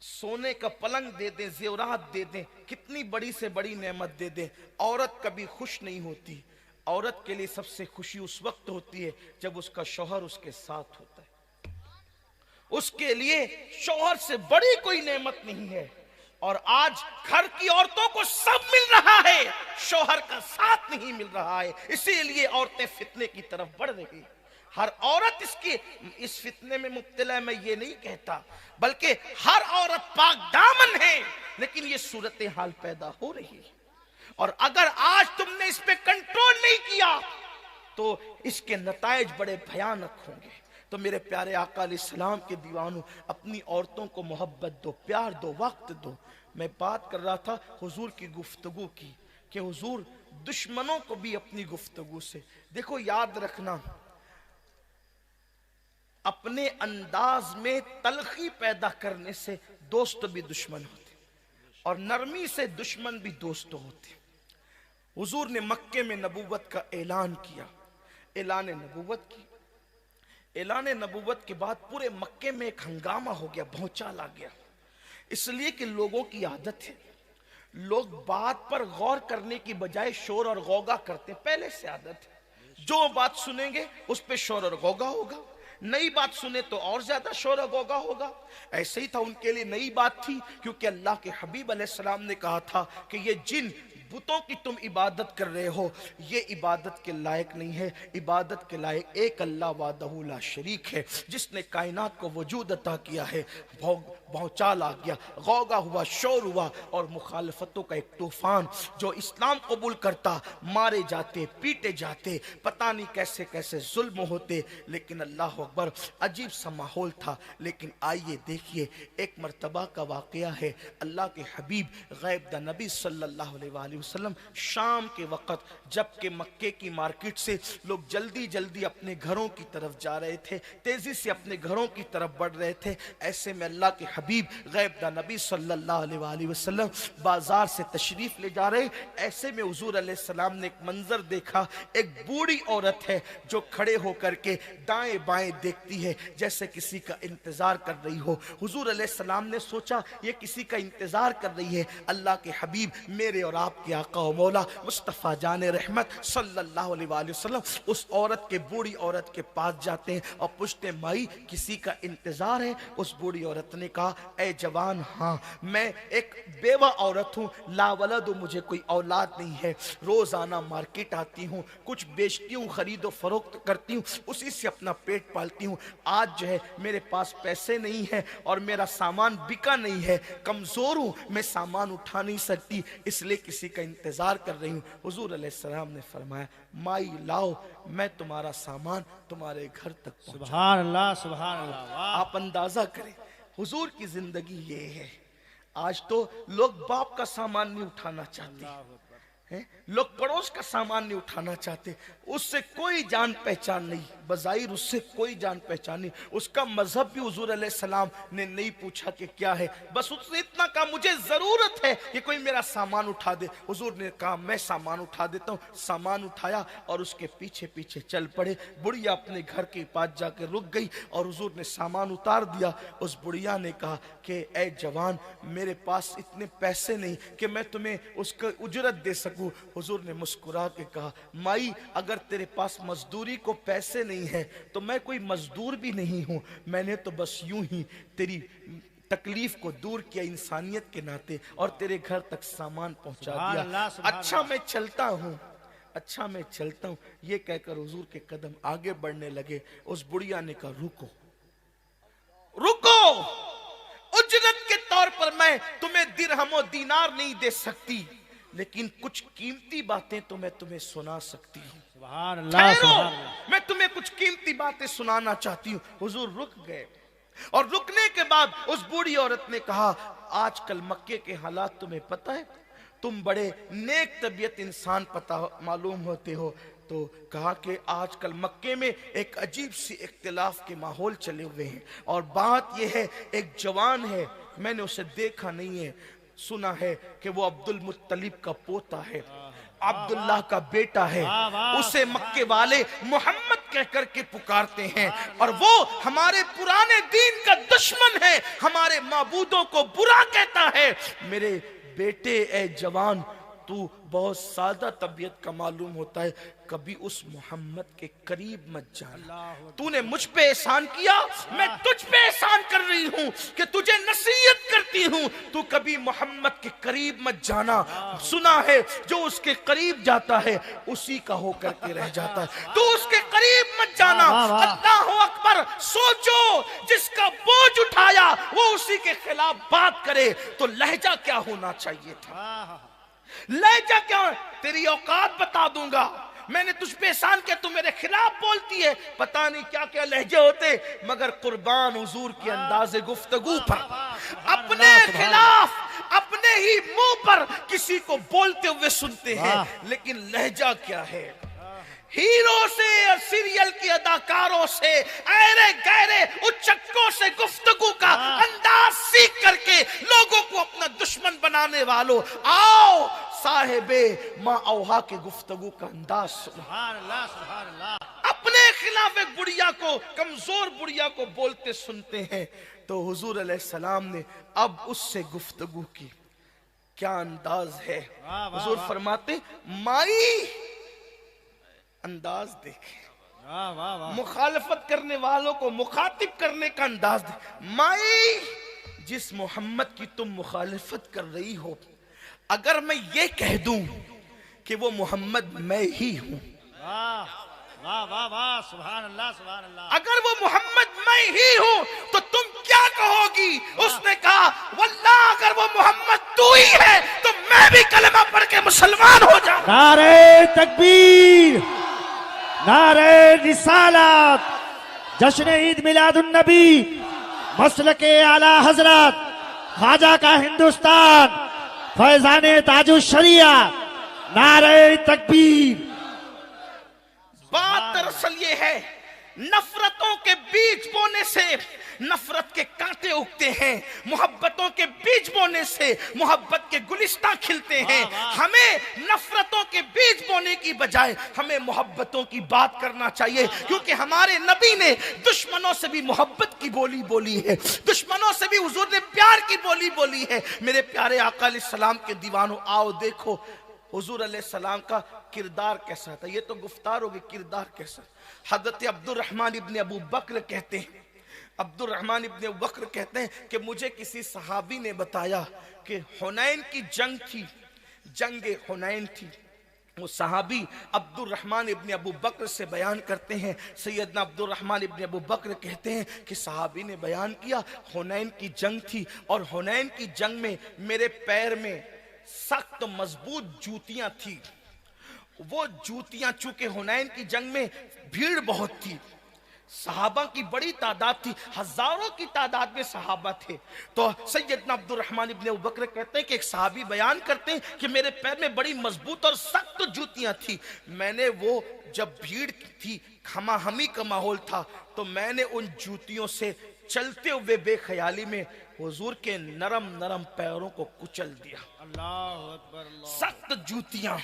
सोने का पलंग दे दें, जेवरात दे दें, कितनी बड़ी से बड़ी नेमत दे दें, औरत कभी खुश नहीं होती। औरत के लिए सबसे खुशी उस वक्त होती है जब उसका शौहर उसके साथ होता है। उसके लिए शौहर से बड़ी कोई नेमत नहीं है। और आज घर की औरतों को सब मिल रहा है, शौहर का साथ नहीं मिल रहा है। इसीलिए औरतें फितने की तरफ बढ़ रही। हर औरत इस फितने में मुब्तला है, मैं ये नहीं कहता, बल्कि हर औरत पाक दामन है, लेकिन ये सूरत हाल पैदा हो रही है। और अगर आज तुमने इस पे कंट्रोल नहीं किया तो इसके नतायज बड़े भयानक होंगे। तो मेरे प्यारे आका अलैहिस्सलाम के दीवानों, अपनी औरतों को मोहब्बत दो, प्यार दो, वक्त दो। मैं बात कर रहा था हुजूर की गुफ्तगू की कि हुजूर दुश्मनों को भी अपनी गुफ्तगू से देखो। याद रखना, अपने अंदाज में तलखी पैदा करने से दोस्त भी दुश्मन होते और नरमी से दुश्मन भी दोस्त होते। हुजूर ने मक्के में नबूवत का ऐलान किया, ऐलान नबूवत की। ऐलान नबूवत के बाद पूरे मक्के में एक हंगामा हो गया, भौचाल आ गया। इसलिए कि लोगों की आदत है, लोग बात पर गौर करने की बजाय शोर और गौगा करते, पहले से आदत है। जो बात सुनेंगे उस पे शोर और गौगा होगा, नई बात सुने तो और ज्यादा शोर और गौगा होगा। ऐसे ही था, उनके लिए नई बात थी, क्योंकि अल्लाह के हबीब अलैहिस्सलाम ने कहा था कि ये जिन बुतों की तुम इबादत कर रहे हो ये इबादत के लायक नहीं है। इबादत के लायक एक अल्लाह वादहू ला शरीक है, जिसने कायनात को वजूद अता किया है। भौचाल आ गया, गौगा हुआ, शोर हुआ और मुखालफतों का एक तूफान। जो इस्लाम कबूल करता मारे जाते, पीटे जाते, पता नहीं कैसे कैसे जुल्म होते। लेकिन अल्लाह अकबर, अजीब सा माहौल था। लेकिन आइए देखिए, एक मर्तबा का वाकया है। अल्लाह के हबीब गैब द नबी सल्लल्लाहु अलैहि वसल्लम शाम के वक़्त, जबकि मक्के की मार्केट से लोग जल्दी जल्दी अपने घरों की तरफ जा रहे थे, तेजी से अपने घरों की तरफ बढ़ रहे थे, ऐसे में अल्लाह के हबीब गैब द नबी सल्लल्लाहु अलैहि वसल्लम बाजार से तशरीफ ले जा रहे। ऐसे में हुजूर अलैहिस्सलाम ने एक मंजर देखा। एक बूढ़ी औरत है जो खड़े होकर के दाएं बाएं देखती है, जैसे किसी का इंतजार कर रही हो। हुजूर अलैहिस्सलाम ने सोचा ये किसी का इंतजार कर रही है। अल्लाह के हबीब, मेरे और आपके आका और मौला मुस्तफ़ा जान रहमत सल्लल्लाहु अलैहि वसल्लम उस औरत के, बूढ़ी औरत के पास जाते हैं और पूछते, माई किसी का इंतजार है? उस बूढ़ी औरत ने कहा, ए जवान, हाँ, मैं एक बेवा औरत हूँ, लावलद, मुझे कोई औलाद नहीं है। रोजाना मार्केट आती हूँ, कुछ बेचती हूँ, खरीदो फरोख्त करती हूँ, उसी से अपना पेट पालती हूँ। आज जो है मेरे पास पैसे नहीं है और मेरा सामान बिका नहीं है, कमजोर हूँ, मैं सामान उठा नहीं सकती, इसलिए किसी का इंतजार कर रही हूँ। हुजूर अलैहिस्सलाम ने फरमाया, माई लाओ, मैं तुम्हारा सामान तुम्हारे घर तक पहुंचा। सुभान अल्लाह, सुभान अल्लाह, वाह। आप अंदाजा करें हुजूर की जिंदगी ये है। आज तो लोग बाप का सामान नहीं उठाना चाहते हैं, लोग पड़ोस का सामान नहीं उठाना चाहते, उससे कोई जान पहचान नहीं, बज़ाहिर उससे कोई जान पहचान नहीं। उसका मजहब भी हुजूर अलैहिस्सलाम ने नहीं पूछा कि क्या है, बस उसने इतना कहा, मुझे जरूरत है कि कोई मेरा सामान उठा दे। हुजूर ने कहा, मैं सामान उठा देता हूँ। सामान उठाया और उसके पीछे पीछे चल पड़े। बुढ़िया अपने घर के पास जाकर रुक गई और हुजूर ने सामान उतार दिया। उस बुढ़िया ने कहा कि ए जवान, मेरे पास इतने पैसे नहीं कि मैं तुम्हें उसका उजरत दे सकूं। हुजूर ने मुस्कुरा के कहा, माई, अगर तेरे पास मजदूरी को पैसे नहीं है तो मैं कोई मजदूर भी नहीं हूं, मैंने तो बस यूं ही तेरी तकलीफ को दूर किया इंसानियत के नाते और तेरे घर तक सामान पहुंचा दिया। अच्छा मैं चलता हूं, अच्छा मैं चलता हूं। ये कहकर हुजूर के कदम आगे बढ़ने लगे। उस बुढ़िया ने कहा, रुको रुको, उजरत के तौर पर मैं तुम्हें दिरहम और दीनार नहीं दे सकती, लेकिन कुछ कीमती बातें तो मैं तुम्हें सुना सकती हूँ। सुभान अल्लाह, सुभान अल्लाह। मैं तुम्हें कुछ कीमती बातें सुनाना चाहती हूँ। हुजूर रुक गए और रुकने के बाद उस बूढ़ी औरत ने कहा, आजकल मक्के के हालात तुम्हें पता है, तुम बड़े नेक तबीयत इंसान पता मालूम होते हो। तो कहा कि आजकल मक्के में एक अजीब सी इख्तिलाफ के माहौल चले हुए हैं और बात यह है, एक जवान है, मैंने उसे देखा नहीं है, सुना है कि वो अब्दुल मुत्तलिब का पोता है, अब्दुल्लाह का बेटा है। उसे मक्के वाले मोहम्मद कहकर के पुकारते हैं और वो हमारे पुराने दीन का दुश्मन है, हमारे माबूदों को बुरा कहता है। मेरे बेटे, ए जवान, तू बहुत सादा तबीयत का मालूम होता है, कभी उस मोहम्मद के करीब मत जाना। तूने मुझ पे एहसान किया, मैं तुझ पे एहसान कर रही हूँ कि तुझे नसीहत करती हूँ, तू कभी मोहम्मद के करीब मत जाना। सुना है जो उसके करीब जाता है उसी का होकर के रह जाता है, तू उसके करीब मत जाना। अल्लाह अकबर। सोचो, जिसका बोझ उठाया वो उसी के खिलाफ बात करे तो लहजा क्या होना चाहिए था? लहजा क्या? तेरी औकात बता दूंगा। मैंने तुझ पे एहसान किया, तू मेरे खिलाफ बोलती है। पता नहीं क्या क्या लहजे होते, मगर कुर्बान हुजूर के अंदाज़े गुफ्तगू पर, अपने खिलाफ अपने ही मुंह पर किसी को बोलते हुए सुनते हैं, लेकिन लहजा क्या है? हीरो से और सीरियल के अदाकारों से, ऐरे गहरे उच्चकों से गुफ्तगू का अंदाज सीख करके लोगों को अपना दुश्मन बनाने वालों, आओ साहिबे माँ औहा के गुफ्तगू का अंदाज सुनो। सुभान अल्लाह, सुभान अल्लाह। अपने खिलाफ एक बुढ़िया को, कमजोर बुढ़िया को बोलते सुनते हैं, तो हुजूर अलैहिस्सलाम ने अब उससे गुफ्तगू की। क्या अंदाज है? हुजूर फरमाते, माई अंदाज देखे, मुखालफत करने वालों को मुखातिब करने का अंदाज दे। माई, जिस मोहम्मद की तुम मुखालफत कर रही हो, अगर मैं ये कह दूं कि वो मोहम्मद मैं ही हूं, वाह वाह वाह, सुभान अल्लाह, सुभान अल्लाह। अगर वो मोहम्मद मैं ही हूं तो तुम क्या कहोगी? उसने कहा, वल्लाह अगर वो मोहम्मद तू ही है तो मैं भी कलमा पढ़ के मुसलमान हो जाऊं। नारे तकबीर, नारे रिसालत, जश्न ईद मिलादुन नबी, मसलके आला हजरत, ख्वाजा का हिंदुस्तान, फैजाने ताजुश शरिया, नारे तकबीर। बात दरअसल ये है, नफरतों के बीज बोने से नफरत के कांटे उगते हैं, मोहब्बतों के बीज बोने से मोहब्बत के गुलिस्तां खिलते हैं। हमें नफरतों के बीज बोने की बजाय हमें मोहब्बतों की बात करना चाहिए, क्योंकि हमारे नबी ने दुश्मनों से भी मोहब्बत की बोली बोली है, दुश्मनों से भी हुजूर ने प्यार की बोली बोली है। मेरे प्यारे आका अलैहिस्सलाम के दीवानों, आओ देखो हुजूर अलैहिस्सलाम का किरदार कैसा था। ये तो गुफ्तार होगी, किरदार कैसा। हज़रत अब्दुर रहमान इब्ने अबू बकर कहते हैं, अब्दुर रहमान इब्ने अबू बकर कहते हैं कि मुझे किसी सहाबी ने बताया कि हुनैन की जंग थी, जंग हुनैन थी। वो सहाबी अब्दुर रहमान इब्ने अबू बकर से बयान करते हैं, सैयदना अब्दुर रहमान इब्ने अबू बकर कहते हैं कि सहाबी ने बयान किया, हुनैन की जंग थी और हुनैन की जंग में मेरे पैर में सख्त मजबूत जूतियां थी। वो जूतियां, चूंकि हुनैन की जंग में भीड़ बहुत थी, सहाबा की बड़ी तादाद थी, हजारों की तादाद में सहाबा थे, तो सैयदना अब्दुर रहमान इब्ने अबू बकर कहते हैं कि एक सहाबी बयान करते हैं कि मेरे पैर में बड़ी मजबूत और सख्त जूतियां थी। मैंने वो, जब भीड़ थी, खमाहमी का माहौल था, तो मैंने उन जूतियों से चलते हुए बेख्याली में हुजूर के नरम नरम पैरों को कुचल दिया। अल्लाह अकबर, अल्लाह। सख्त जूतियां,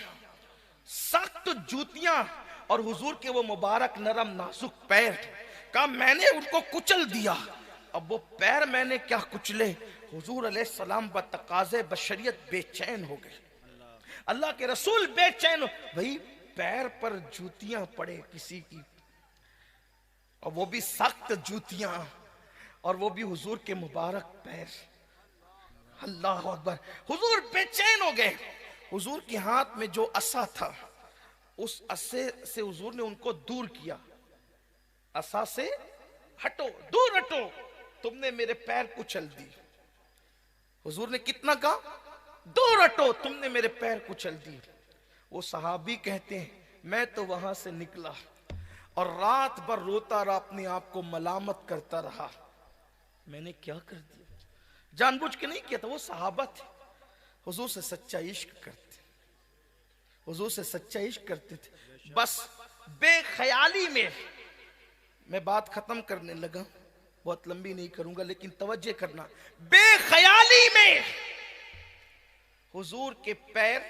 सख्त जूतियां और हुजूर के वो मुबारक नरम नाजुक पैर का मैंने उनको कुचल दिया। अब वो पैर मैंने क्या कुचले, हुजूर अलैहिस्सलाम बतकाज़े बशरियत बेचैन हो गए। अल्लाह के रसूल बेचैन हो, भाई पैर पर जूतियां पड़े किसी की, और वो भी सख्त जूतियां, और वो भी हुजूर के मुबारक पैर। अल्लाह अकबर। हुजूर बेचैन हो गए। हुजूर के हाथ में जो असा था, उस असे से हुजूर ने उनको दूर किया। असा से हटो, दूर हटो, तुमने मेरे पैर कुचल दी। हुजूर ने कितना कहा? दूर हटो, तुमने मेरे पैर कुचल दी। वो सहाबी कहते हैं, मैं तो वहां से निकला और रात भर रोता रहा, अपने आप को मलामत करता रहा, मैंने क्या कर दिया, जानबूझ के नहीं किया था। वो सहाबा थे, हुजूर से सच्चा इश्क करते, हुजूर से सच्चा इश्क करते थे। बस बेख्याली में, मैं बात खत्म करने लगा, बहुत लंबी नहीं करूंगा लेकिन तवज्जो करना, बेख्याली में हुजूर के पैर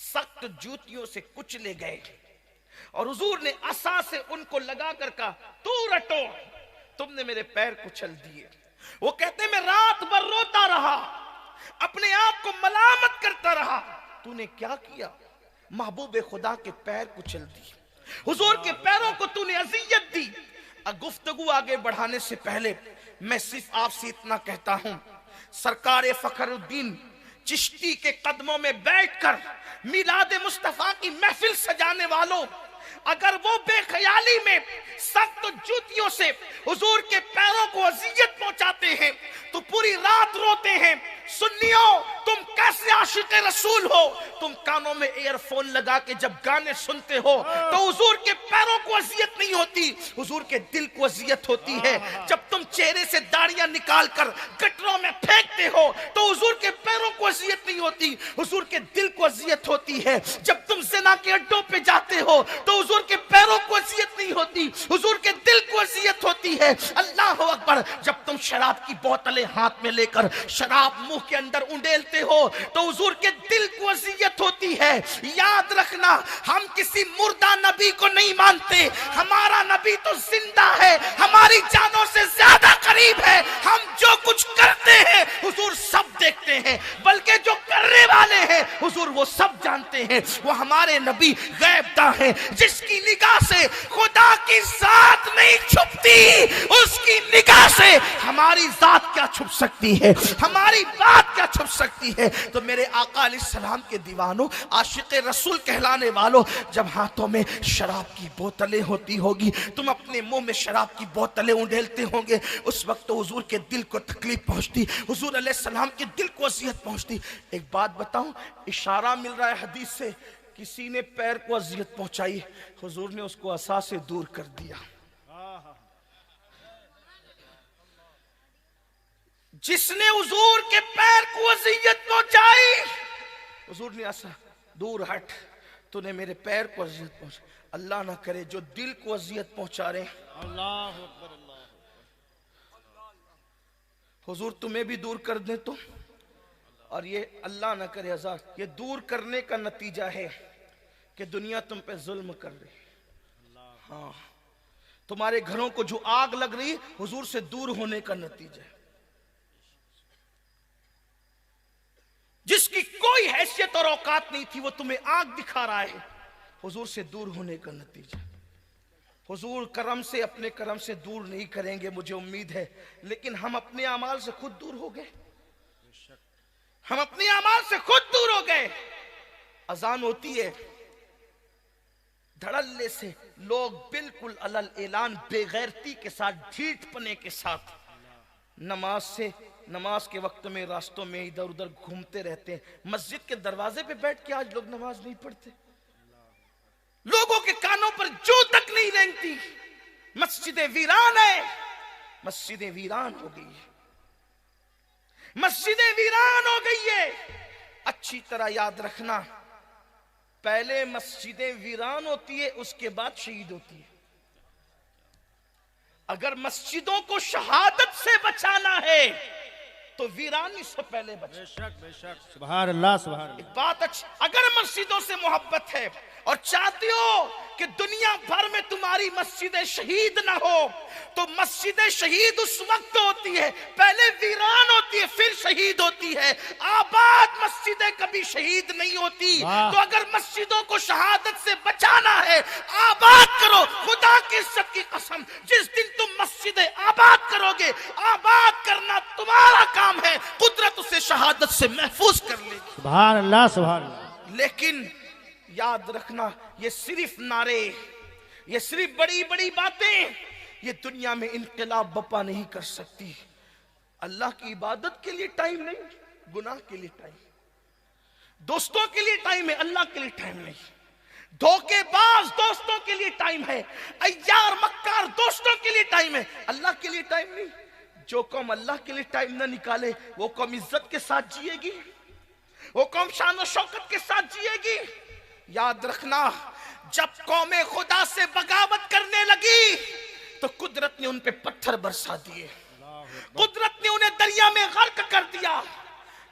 सख्त जूतियों से कुचले गए और हुजूर ने असा से उनको लगा कर कहा, तू रटो, तुमने मेरे पैर कुचल दिए। वो कहते मैं रात भर रोता रहा, अपने आप को मलामत करता रहा, तूने क्या किया? महबूब खुदा के पैर कुचल दिए, हुजूर के पैरों को तूने अजियत दी। गुफ्तगू आगे बढ़ाने से पहले मैं सिर्फ आपसे इतना कहता हूं, सरकार फखरुद्दीन चिश्ती के कदमों में बैठकर मिलाद मुस्तफा की महफिल सजाने वालों, अगर वो बेख्याली में सख्त जूतियों से हुजूर के पैरों को अजियत पहुंचाते हैं तो पूरी रात रोते हैं। सुन्नियों, तुम कैसे आशिक रसूल हो? तुम कानों में ईयरफोन लगा के जब गाने सुनते हो तो हुजूर के पैरों को अजियत नहीं होती, हुजूर के दिल को अजियत होती है। जब तुम चेहरे से दाढ़ियां निकाल कर गटरों में फेंकते हो तो हुजूर के पैरों को अजियत नहीं होती, हुजूर के दिल को अजियत होती है। जब तुम ज़िना के अड्डों पे जाते हो तो हुजूर के पैरों को अजियत नहीं होती, हुजूर के दिल को अजियत होती है। अल्लाह अकबर। जब तुम शराब की बोतलें हाथ में लेकर शराब मुंह के अंदर उंडेलते हो तो हुजूर के दिल को अजियत होती है। याद रखना, हम किसी मुर्दा नबी को नहीं मानते, हमारा नबी तो जिंदा है, हमारी जानों से ज्यादा करीब है। हम जो कुछ करते हैं हुजूर सब देखते हैं, बल्कि जो करने वाले हैं हुजूर वो सब जानते हैं। वो हमारे नबी गैबदा है, जिसकी निगाह से खुदा की जात नहीं छुपती, उसकी निगाह से हमारी जात क्या छुप सकती है, हमारी बात क्या छुप सकती है। तो मेरे आका अलैहिस्सलाम के दीवानों, आशिक रसूल कहलाने वालों, जब हाथों में शराब की बोतलें होती होगी, तुम अपने मुंह में शराब की बोतलें उंडेलते होंगे, उस वक्त तो हुजूर के दिल को तकलीफ पहुंचती, हुजूर अलैहिस्सलाम के दिल को अजियत पहुंचती। एक बात बताऊं, इशारा मिल रहा है हदीस से, किसी ने पैर को अजियत पहुंचाई, हुजूर ने उसको असा से दूर कर दिया। जिसने हुजूर के पैर को अजियत पहुंचाई, हुजूर ने असा, दूर हट, तूने मेरे पैर को अजियत पहुंचाई। अल्लाह ना करे जो दिल को अजियत पहुंचा रहे, अल्लाह अकबर, हुजूर तुम्हें भी दूर कर दे तो। और ये अल्लाह ना करे हजार, ये दूर करने का नतीजा है कि दुनिया तुम पे जुल्म कर रही। हाँ, तुम्हारे घरों को जो आग लग रही हुजूर से दूर होने का नतीजा है। जिसकी कोई हैसियत और औकात नहीं थी वो तुम्हें आग दिखा रहा है, हुजूर से दूर होने का नतीजा। हुजूर करम से, अपने करम से दूर नहीं करेंगे मुझे उम्मीद है, लेकिन हम अपने अमाल से खुद दूर हो गए, हम अपने अमाल से खुद दूर हो गए। अजान होती है, धड़ल्ले से लोग बिल्कुल अलल ऐलान बेगैरती के साथ, ढीठपने के साथ नमाज के वक्त में रास्तों में इधर उधर घूमते रहते हैं। मस्जिद के दरवाजे पे बैठ के आज लोग नमाज नहीं पढ़ते, लोगों के कानों पर जू तक नहीं रेंगती। मस्जिदें वीरान है, मस्जिदें वीरान हो गई है, मस्जिदें वीरान हो गई है। अच्छी तरह याद रखना, पहले मस्जिदें वीरान होती है, उसके बाद शहीद होती है। अगर मस्जिदों को शहादत से बचाना है तो वीरानी से पहले बचाओ। बेशक बेशक, सुभान अल्लाह सुभान अल्लाह। बात अच्छी, अगर मस्जिदों से मोहब्बत है और चाहते हो कि दुनिया भर में तुम्हारी मस्जिदें शहीद ना हो, तो मस्जिदें शहीद उस वक्त होती है, पहले वीरान होती है फिर शहीद होती है। आबाद मस्जिदें कभी शहीद नहीं होती। तो अगर मस्जिदों को शहादत से बचाना है, आबाद करो। खुदा की इज्जत की कसम, जिस दिन तुम मस्जिदें आबाद करोगे, आबाद करना तुम्हारा काम है, कुदरत उसे शहादत से महफूज कर लेगी। सुभान अल्लाह सुभान अल्लाह। लेकिन याद रखना, ये सिर्फ नारे, ये सिर्फ बड़ी बड़ी बातें, ये दुनिया में इनकलाब बपा नहीं कर सकती। अल्लाह की इबादत के लिए टाइम नहीं, गुनाह के लिए टाइम, दोस्तों के लिए टाइम है, अल्लाह के लिए टाइम नहीं। धोखेबाज दोस्तों के लिए टाइम है, अय्यार मक्कार दोस्तों के लिए टाइम है, अल्लाह के लिए टाइम नहीं। जो कौम अल्लाह के लिए टाइम ना निकाले वो कौम इज्जत के साथ जिएगी, वो कौम शान और शौकत के साथ जिएगी। याद रखना, जब कौमें खुदा से बगावत करने लगी तो कुदरत ने उन पे पत्थर बरसा दिए, कुदरत ने उन्हें दरिया में गर्क कर दिया।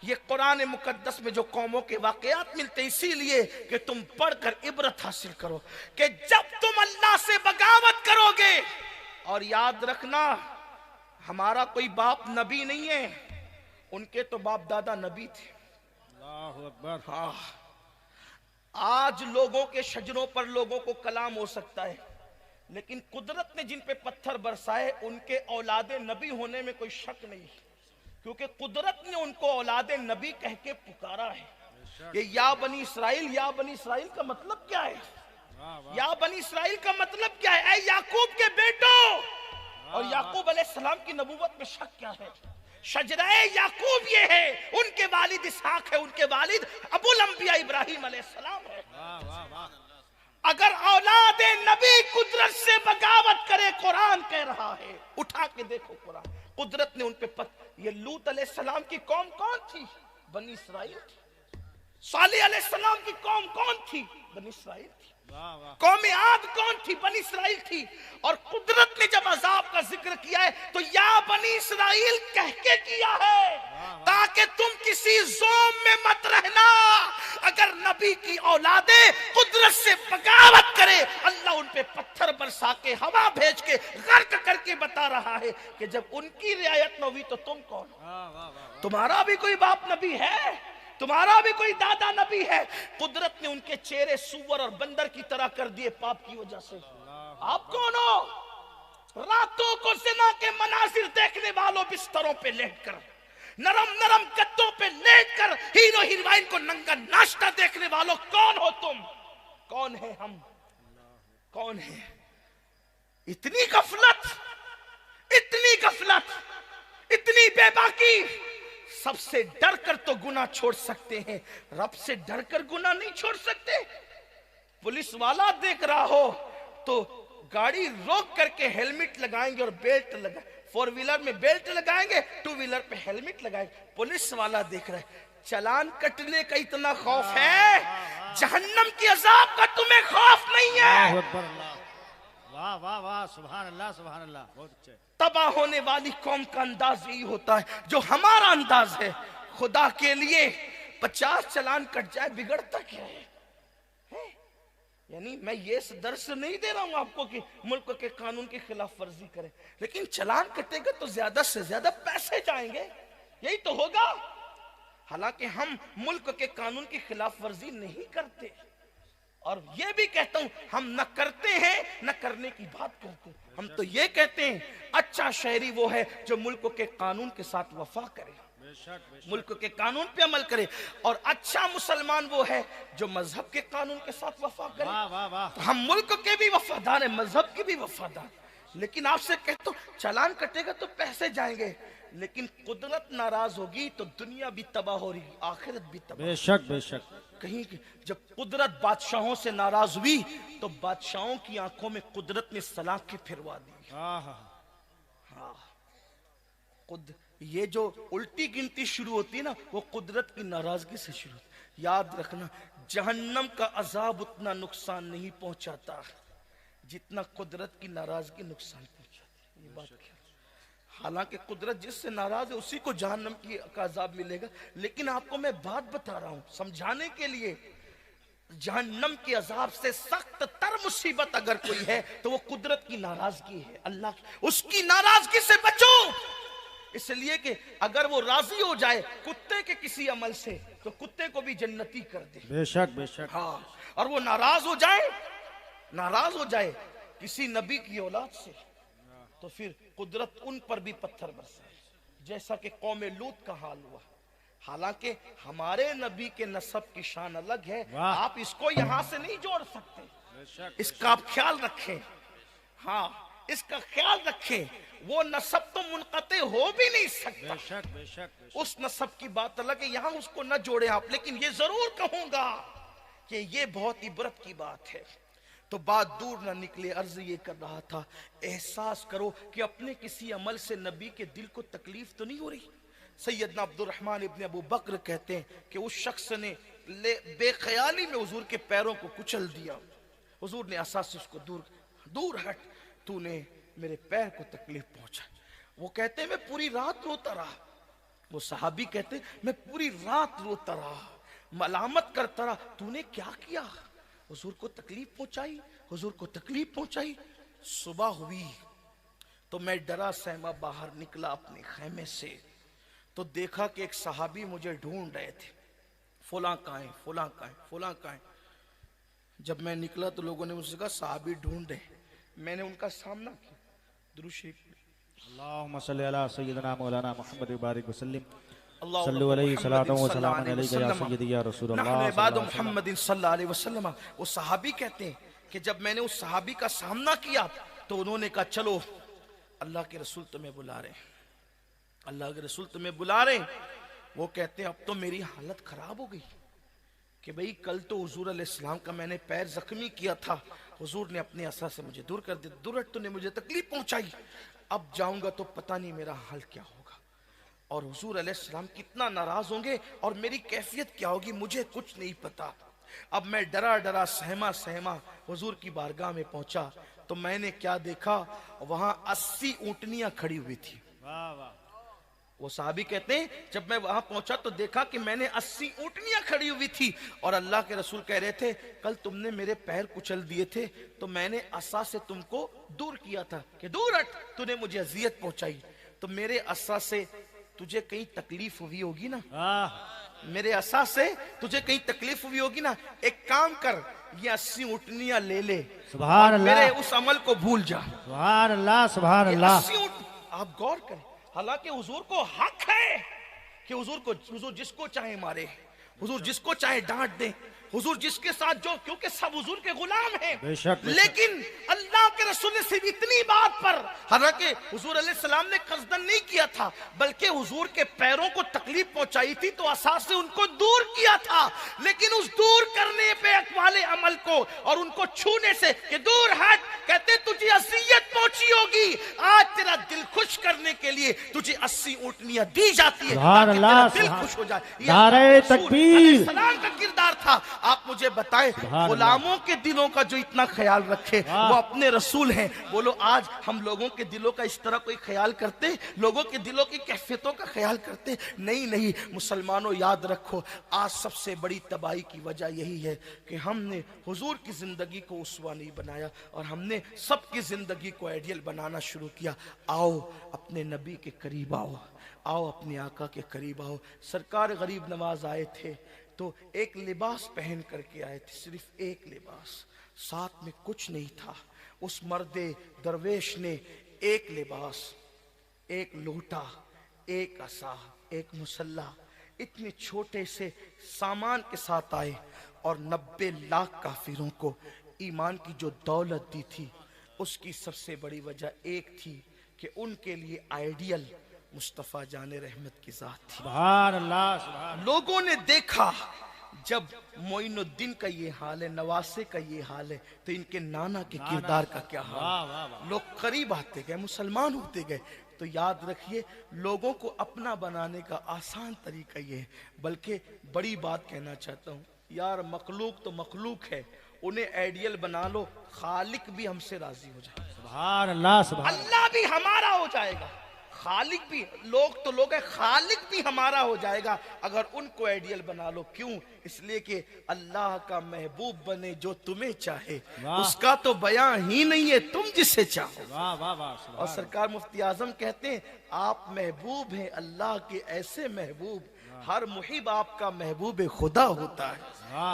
ये कुरान मुकद्दस में जो कौमों के वाकयात मिलते हैं इसीलिए कि तुम पढ़कर इबरत हासिल करो कि जब तुम अल्लाह से बगावत करोगे, और याद रखना हमारा कोई बाप नबी नहीं है, उनके तो बाप दादा नबी थे। अल्लाहु अकबर। हाँ, आज लोगों के शजरों पर लोगों को कलाम हो सकता है, लेकिन कुदरत ने जिन पे पत्थर बरसाए उनके औलादे नबी होने में कोई शक नहीं, क्योंकि कुदरत ने उनको औलादे नबी कह के पुकारा है। ये या बनी इसराइल, या बनी इसराइल का मतलब क्या है? या बनी इसराइल का मतलब क्या है? ऐ याकूब के बेटो। और याकूब अलैहिस्सलाम की नबूवत में शक क्या है? शजराए याकूब ये है, उनके वालिद इसहाक है, उनके वालिद अबुल अंबिया इब्राहिम अलैहिस्सलाम है। अगर औलादे नबी कुदरत से बगावत करे, कुरान कह रहा है, उठा के देखो कुरान, कुदरत ने उन पे ये लूत अलैहिस्सलाम की कौम कौन थी? बनी इसराइल थी। सालेह अलैहिस्सलाम की कौम कौन थी? बनी इसराइल थी। कौम आद कौन थी? बनी इसराइल थी। और कुदरत ने जब अजाब का जिक्र किया है तो या बनी इसराइल कह के किया है, ताकि तुम किसी जोम में मत रहना। अगर नबी की औलादे कुदरत से बगावत करे, अल्लाह उन पे पत्थर बरसा के, हवा भेज के, गर्क करके बता रहा है कि जब उनकी रियायत न हुई तो तुम कौन? तुम्हारा भी कोई बाप नबी है? तुम्हारा भी कोई दादा नबी है? कुदरत ने उनके चेहरे सूअर और बंदर की तरह कर दिए पाप की वजह से। आप कौन हो? रातों को ज़िना के मनाजिर देखने वालों, बिस्तरों पे लेटकर, नरम नरम गद्दों पे लेटकर हीरो हीरोइन को नंगा नाश्ता देखने वालों, कौन हो तुम? कौन है हम? कौन है? इतनी गफलत, इतनी गफलत, इतनी बेबाकी। सबसे डरकर तो गुनाह छोड़ सकते हैं, रब से डरकर गुनाह नहीं छोड़ सकते। पुलिस वाला देख रहा हो तो गाड़ी रोक करके हेलमेट लगाएंगे और बेल्ट लगा, फोर व्हीलर में बेल्ट लगाएंगे, टू व्हीलर पे हेलमेट लगाएंगे। पुलिस वाला देख रहा है, चालान कटने का इतना खौफ है, जहन्नम की अजाब का तुम्हें खौफ नहीं है। वाह वाह वाह, सुभान अल्लाह, सुभान अल्लाह, बहुत अच्छे। तबाह होने वाली कौम का अंदाज यही होता है जो हमारा अंदाज है। खुदा के लिए 50 चालान कट जाए बिगड़ता क्या है? यानी मैं ये दर्श नहीं दे रहा हूं आपको कि मुल्क के कानून की खिलाफ वर्जी करें, लेकिन चालान कटेगा तो ज्यादा से ज्यादा पैसे जाएंगे, यही तो होगा। हालांकि हम मुल्क के कानून की खिलाफ वर्जी नहीं करते, और ये भी कहता हूं हम न करते हैं न करने की बात करते हैं। हम तो ये कहते हैं अच्छा शहरी वो है जो मुल्क के कानून के साथ वफा करे, मुल्क के कानून पे अमल करे, और अच्छा मुसलमान वो है जो मजहब के कानून के साथ वफा करे। वाह वाह वाह। तो हम मुल्क के भी वफादार हैं, मजहब के भी वफादार। लेकिन आपसे कहता हूं चालान कटेगा तो पैसे जाएंगे, लेकिन कुदरत नाराज होगी तो दुनिया भी तबाह हो रही, आखिरत भी तबाह। बेशक बेशक। कहीं जब कुदरत बादशाहों से नाराज हुई तो बादशाहों की आंखों में कुदरत ने सलाखें फिरवा दी। हाँ, ये जो उल्टी गिनती शुरू होती है ना, वो कुदरत की नाराजगी से शुरू होती। याद रखना, जहन्नम का अजाब उतना नुकसान नहीं पहुंचाता जितना कुदरत की नाराजगी नुकसान पहुंचाती। ये बात क्या? हालांकि कुदरत जिससे नाराज है उसी को जहन्नम का अजाब मिलेगा, लेकिन आपको मैं बात बता रहा हूं समझाने के लिए। जहन्नम के अजाब से सख्त तर मुसीबत अगर कोई है तो वो कुदरत की नाराजगी है, अल्लाह की। उसकी नाराजगी से बचो, इसलिए कि अगर वो राजी हो जाए कुत्ते के किसी अमल से तो कुत्ते को भी जन्नती कर दे। बेशक बेशक। हाँ, और वो नाराज हो जाए किसी नबी की औलाद से तो फिर कुदरत उन पर भी पत्थर बरसाए, जैसा कि कौम लूत का हाल हुआ। हालांकि हमारे नबी के नसब की शान अलग है, आप इसको यहां से नहीं जोड़ सकते, इसका आप ख्याल रखें। हाँ, इसका ख्याल रखें, वो नसब तो मुनक़ते हो भी नहीं सकता। बेशक बेशक। उस नसब की बात अलग है, यहां उसको न जोड़े आप। लेकिन ये जरूर कहूंगा कि ये बहुत इबरत की बात है। तो बात दूर ना निकले, अर्ज ये कर रहा था, एहसास करो कि अपने किसी अमल से नबी के दिल को तकलीफ तो नहीं हो रही। सैयदना अब्दुर्रहमान इब्न अबू बकर कहते हैं कि उस शख्स ने बेख्याली में हुजूर के पैरों को कुचल दिया। हुजूर ने आसास से उसको दूर हट, तूने मेरे पैर को तकलीफ पहुंचा। वो कहते हैं मैं पूरी रात रोता रहा, वो सहाबी कहते मैं पूरी रात रोता रहा, मलामत करता रहा, तूने क्या किया? हुजूर को तकलीफ पहुंचाई, हुजूर को तकलीफ पहुंचाई। सुबह हुई तो मैं डरा सहमा बाहर निकला अपने खैमे से, तो देखा कि एक सहाबी मुझे ढूंढ रहे थे, फुला कहाँ है, फुला कहाँ है, फुला कहाँ है। जब मैं निकला तो लोगों ने मुझसे कहा सहाबी ढूंढ रहे। मैंने उनका सामना किया, दुरूद शरीफ अल्लाहुम्मा सल्ली अला सय्यिदना मौलाना मुहम्मद बारिक वसल्लम अल्लाह सल्लु अलैहि सलातो व सलाम अलैका या सय्यदी या रसूल अल्लाह इबाद मुहम्मदिन सल्लल्लाहु अलैहि वसल्लम। वो सहाबी कहते हैं कि जब मैंने उस सहाबी का सामना किया तो उन्होंने कहा चलो अल्लाह के रसूल तुम्हें बुला रहे हैं, अल्लाह के रसूल तुम्हें बुला रहे हैं। वो कहते हैं अब तो मेरी हालत खराब हो गई कि भाई कल तो हुजूर अलैहिस्सलाम का मैंने पैर जख्मी किया था, हुजूर ने अपने असर से मुझे दूर कर दिया, दुरट तूने मुझे तकलीफ पहुंचाई, अब जाऊंगा तो पता नहीं मेरा हाल क्या होगा और हुजूर अलैहिस्सलाम कितना नाराज होंगे और मेरी कैफियत क्या होगी, मुझे कुछ नहीं पता। अब मैं डरा डरा सहमा सहमा हुजूर की बारगाह में पहुंचा तो मैंने क्या देखा, वहां 80 ऊंटनियां खड़ी हुई थी। वाह वाह। वो साहबी कहते हैं जब मैं वहां पहुंचा तो देखा कि मैंने 80 ऊंटनियां खड़ी हुई थी और अल्लाह के रसूल कह रहे थे कल तुमने मेरे पैर कुचल दिए थे तो मैंने असा से तुमको दूर किया था कि दूर हट, तूने मुझे अजियत पहुंचाई, तो मेरे असा से तुझे कहीं तकलीफ हुई होगी ना, मेरे असा से तुझे कहीं तकलीफ हुई होगी ना, एक काम कर ये 80 ऊंटनियां ले ले, सुभान अल्लाह, मेरे उस अमल को भूल जा। सुभान अल्लाह, सुभान अल्लाह। 80 ऊंट, आप गौर करें, हालांकि हुजूर को हक है कि हुजूर जिसको चाहे मारे, हुजूर जिसको चाहे डांट दे, हुजूर जिसके साथ जो, क्योंकि सब हुजूर के गुलाम हैं। बेशक, बेशक। लेकिन अल्लाह के रसूल ने सिर्फ इतनी बात पर, हालांकि हुजूर अलैहिस्सलाम ने कसदन नहीं किया था बल्कि हुजूर के पैरों को तकलीफ पहुंचाई थी तो असास से उनको दूर किया था, लेकिन उस दूर करने पे वाले अमल को और उनको छूने से कि दूर हट, कहते तुझे असियत पहुंची होगी, आज तेरा दिल खुश करने के लिए तुझे 80 ऊंटनियां दी जाती है सुभान ताकि अल्लाह, तेरा दिल खुश हो जाए। ये नारे रसूल तकबीर। अलैहिस्सलाम का किरदार था। आप मुझे बताएं सुभान गुलामों के दिलों का जो इतना ख्याल रखे वो अपने रसूल हैं। बोलो आज हम लोगों के दिलों का इस तरह कोई ख्याल करते, लोगों के दिलों की कैफियतों का ख्याल करते? नहीं नहीं। मुसलमानों याद रखो, आज सबसे बड़ी तबाही की वजह यही है कि हमने हुजूर की जिंदगी को उसवा नहीं बनाया और हमने सबकी जिंदगी को आइडियल बनाना शुरू किया। आओ अपने नबी के करीब आओ, आओ अपने आका के करीब आओ। सरकार गरीब नवाज आए थे तो एक लिबास पहन करके आए थे, सिर्फ एक लिबास, साथ में कुछ नहीं था। उस मर्दे दरवेश ने एक लिबास, एक लोटा, एक असा, एक मुसल्ला, इतने छोटे से सामान के साथ आए और 90 लाख काफिरों को ईमान की जो दौलत दी थी उसकी सबसे बड़ी वजह एक थी कि उनके लिए आइडियल मुस्तफ़ा जाने रहमत की जात थी। सुभान अल्लाह, सुभान। लोगों ने देखा जब मोइनुद्दीन का ये हाल है, नवासे का ये हाल है, तो इनके नाना के किरदार का क्या हाल। लोग करीब आते गए, मुसलमान होते गए। तो याद रखिए, लोगों को अपना बनाने का आसान तरीका ये है। बल्कि बड़ी बात कहना चाहता हूँ यार, मखलूक तो मखलूक है, उन्हें आइडियल बना लो, खालिक भी हमसे राजी हो जाएगा। सुभान अल्लाह, सुभान। अल्लाह भी हमारा हो जाएगा, खालिक भी, लोग तो लोग है, खालिक भी हमारा हो जाएगा अगर उनको आइडियल बना लो। क्यों? इसलिए कि अल्लाह का महबूब बने जो तुम्हें चाहे, उसका तो बयां ही नहीं है, तुम जिसे चाहो। वाह वाह वाह। और सरकार मुफ्ती आजम कहते हैं आप महबूब हैं अल्लाह के ऐसे महबूब, हर मुहिब आपका महबूब खुदा होता है,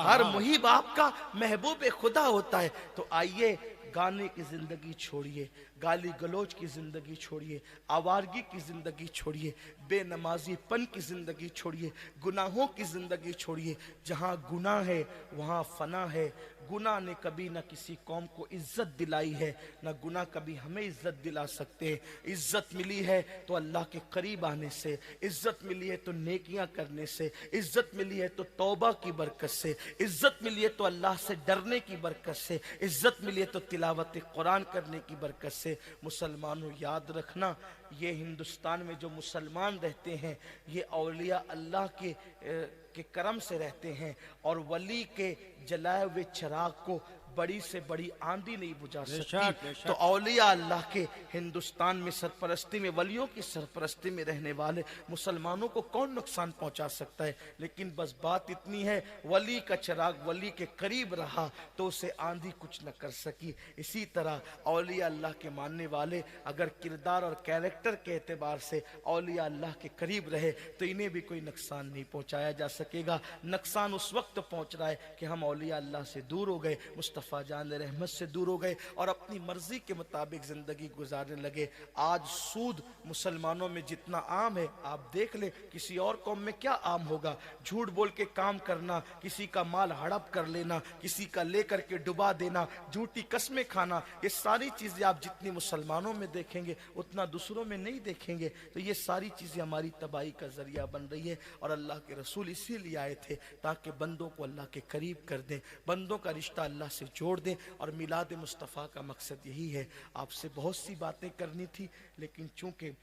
हर मुहिब आपका महबूब खुदा होता है। तो आइए गाने की जिंदगी छोड़िए, गाली गलोच की जिंदगी छोड़िए, आवारगी की जिंदगी छोड़िए, बेनमाजीपन की जिंदगी छोड़िए, गुनाहों की जिंदगी छोड़िए। जहाँ गुनाह है वहाँ फना है। गुनाह ने कभी ना किसी कौम को इज्जत दिलाई है, ना गुनाह कभी हमें इज्जत दिला सकते हैं। इज्जत मिली है तो अल्लाह के करीब आने से, इज्जत मिली है तो नेकियां करने से, इज्जत मिली है तो तौबा की बरकत से, इज्जत मिली है तो अल्लाह से डरने की बरकत से, इज्जत मिली है तो तिलावत कुरान करने की बरकत से। मुसलमानों याद रखना, ये हिंदुस्तान में जो मुसलमान रहते हैं ये औलिया अल्लाह के करम से रहते हैं और वली के जलाए हुए चिराग को बड़ी से बड़ी आंधी नहीं बुझा बेशक, सकती। बेशक। तो औलिया अल्लाह के हिंदुस्तान में सरपरस्ती में, वलियों की सरपरस्ती में रहने वाले मुसलमानों को कौन नुकसान पहुंचा सकता है। लेकिन बस बात इतनी है, वली का चिराग वली के करीब रहा तो उसे आंधी कुछ न कर सकी। इसी तरह औलिया अल्लाह के मानने वाले अगर किरदार और कैरेक्टर के एतबार से औलिया अल्लाह के करीब रहे तो इन्हें भी कोई नुकसान नहीं पहुंचाया जा सकेगा। नुकसान उस वक्त पहुंच रहा है कि हम औलिया अल्लाह से दूर हो गए, मुस्तफ़ा जान रहमत से दूर हो गए और अपनी मर्जी के मुताबिक जिंदगी गुजारने लगे। आज सूद मुसलमानों में जितना आम है, आप देख ले किसी और कौम में क्या आम होगा। झूठ बोल के काम करना, किसी का माल हड़प कर लेना, किसी का लेकर के डुबा देना, झूठी कस्में खाना, ये सारी चीजें आप जितनी मुसलमानों में देखेंगे उतना दूसरों में नहीं देखेंगे। तो ये सारी चीजें हमारी तबाही का जरिया बन रही है। और अल्लाह के रसूल इसीलिए आए थे ताकि बंदों को अल्लाह के करीब कर दें, बंदों का रिश्ता अल्लाह से जोड़ दें। और मिलाद मुस्तफ़ा का मकसद यही है। आपसे बहुत सी बातें करनी थी, लेकिन चूंकि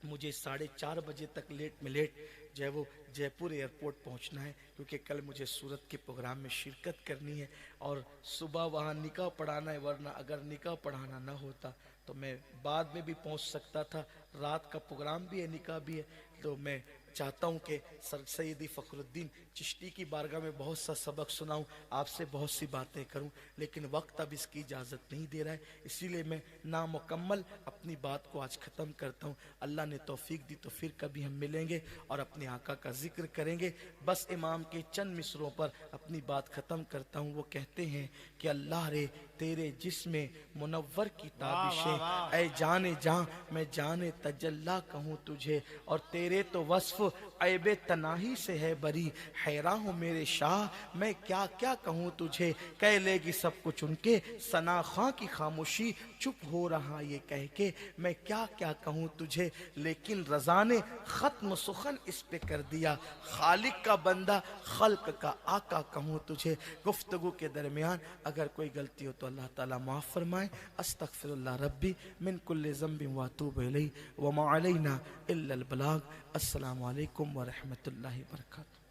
मुझे 4:30 बजे तक लेट में लेट जो है वो जयपुर एयरपोर्ट पहुंचना है, क्योंकि कल मुझे सूरत के प्रोग्राम में शिरकत करनी है और सुबह वहां निकाह पढ़ाना है। वरना अगर निकाह पढ़ाना ना होता तो मैं बाद में भी पहुंच सकता था। रात का प्रोग्राम भी है, निकाह भी है। तो मैं चाहता हूं कि सर सैयदी फ़खरुद्दीन चिश्ती की बारगाह में बहुत सा सबक सुनाऊं, आपसे बहुत सी बातें करूं, लेकिन वक्त अब इसकी इजाज़त नहीं दे रहा है। इसीलिए मैं नामुकम्मल अपनी बात को आज ख़त्म करता हूं। अल्लाह ने तौफीक दी तो फिर कभी हम मिलेंगे और अपने आका का जिक्र करेंगे। बस इमाम के चंद मिसरों पर अपनी बात ख़त्म करता हूं। वो कहते हैं कि अल्लाह रे तेरे जिस्मे मुनव्वर की ताबिशें, ऐ जाने जा मैं जाने तजल्ला कहूँ तुझे, और तेरे तो वस्फ ऐबे तनाही से है बरी, हैरान हूँ मेरे शाह मैं क्या क्या कहूँ तुझे। कह लेगी सब कुछ उनके सना खां की खामोशी, चुप हो रहा ये कह के मैं क्या क्या कहूँ तुझे। लेकिन रज़ा ने ख़त्म सुखन इस पे कर दिया, खालिक का बंदा खल्क का आका कहूँ तुझे। गुफ्तगू के दरमियान अगर कोई गलती हो तो अल्लाह ताला माफ़ फरमाए। अस्तग़फिरुल्लाह रब्बी मिन कुल्लि ज़ंबिन व अतूबु इलैहि व मा अलैना इल्लल बलाग। अस्सलामु अलैकुम व रहमतुल्लाहि व बरकातुहू।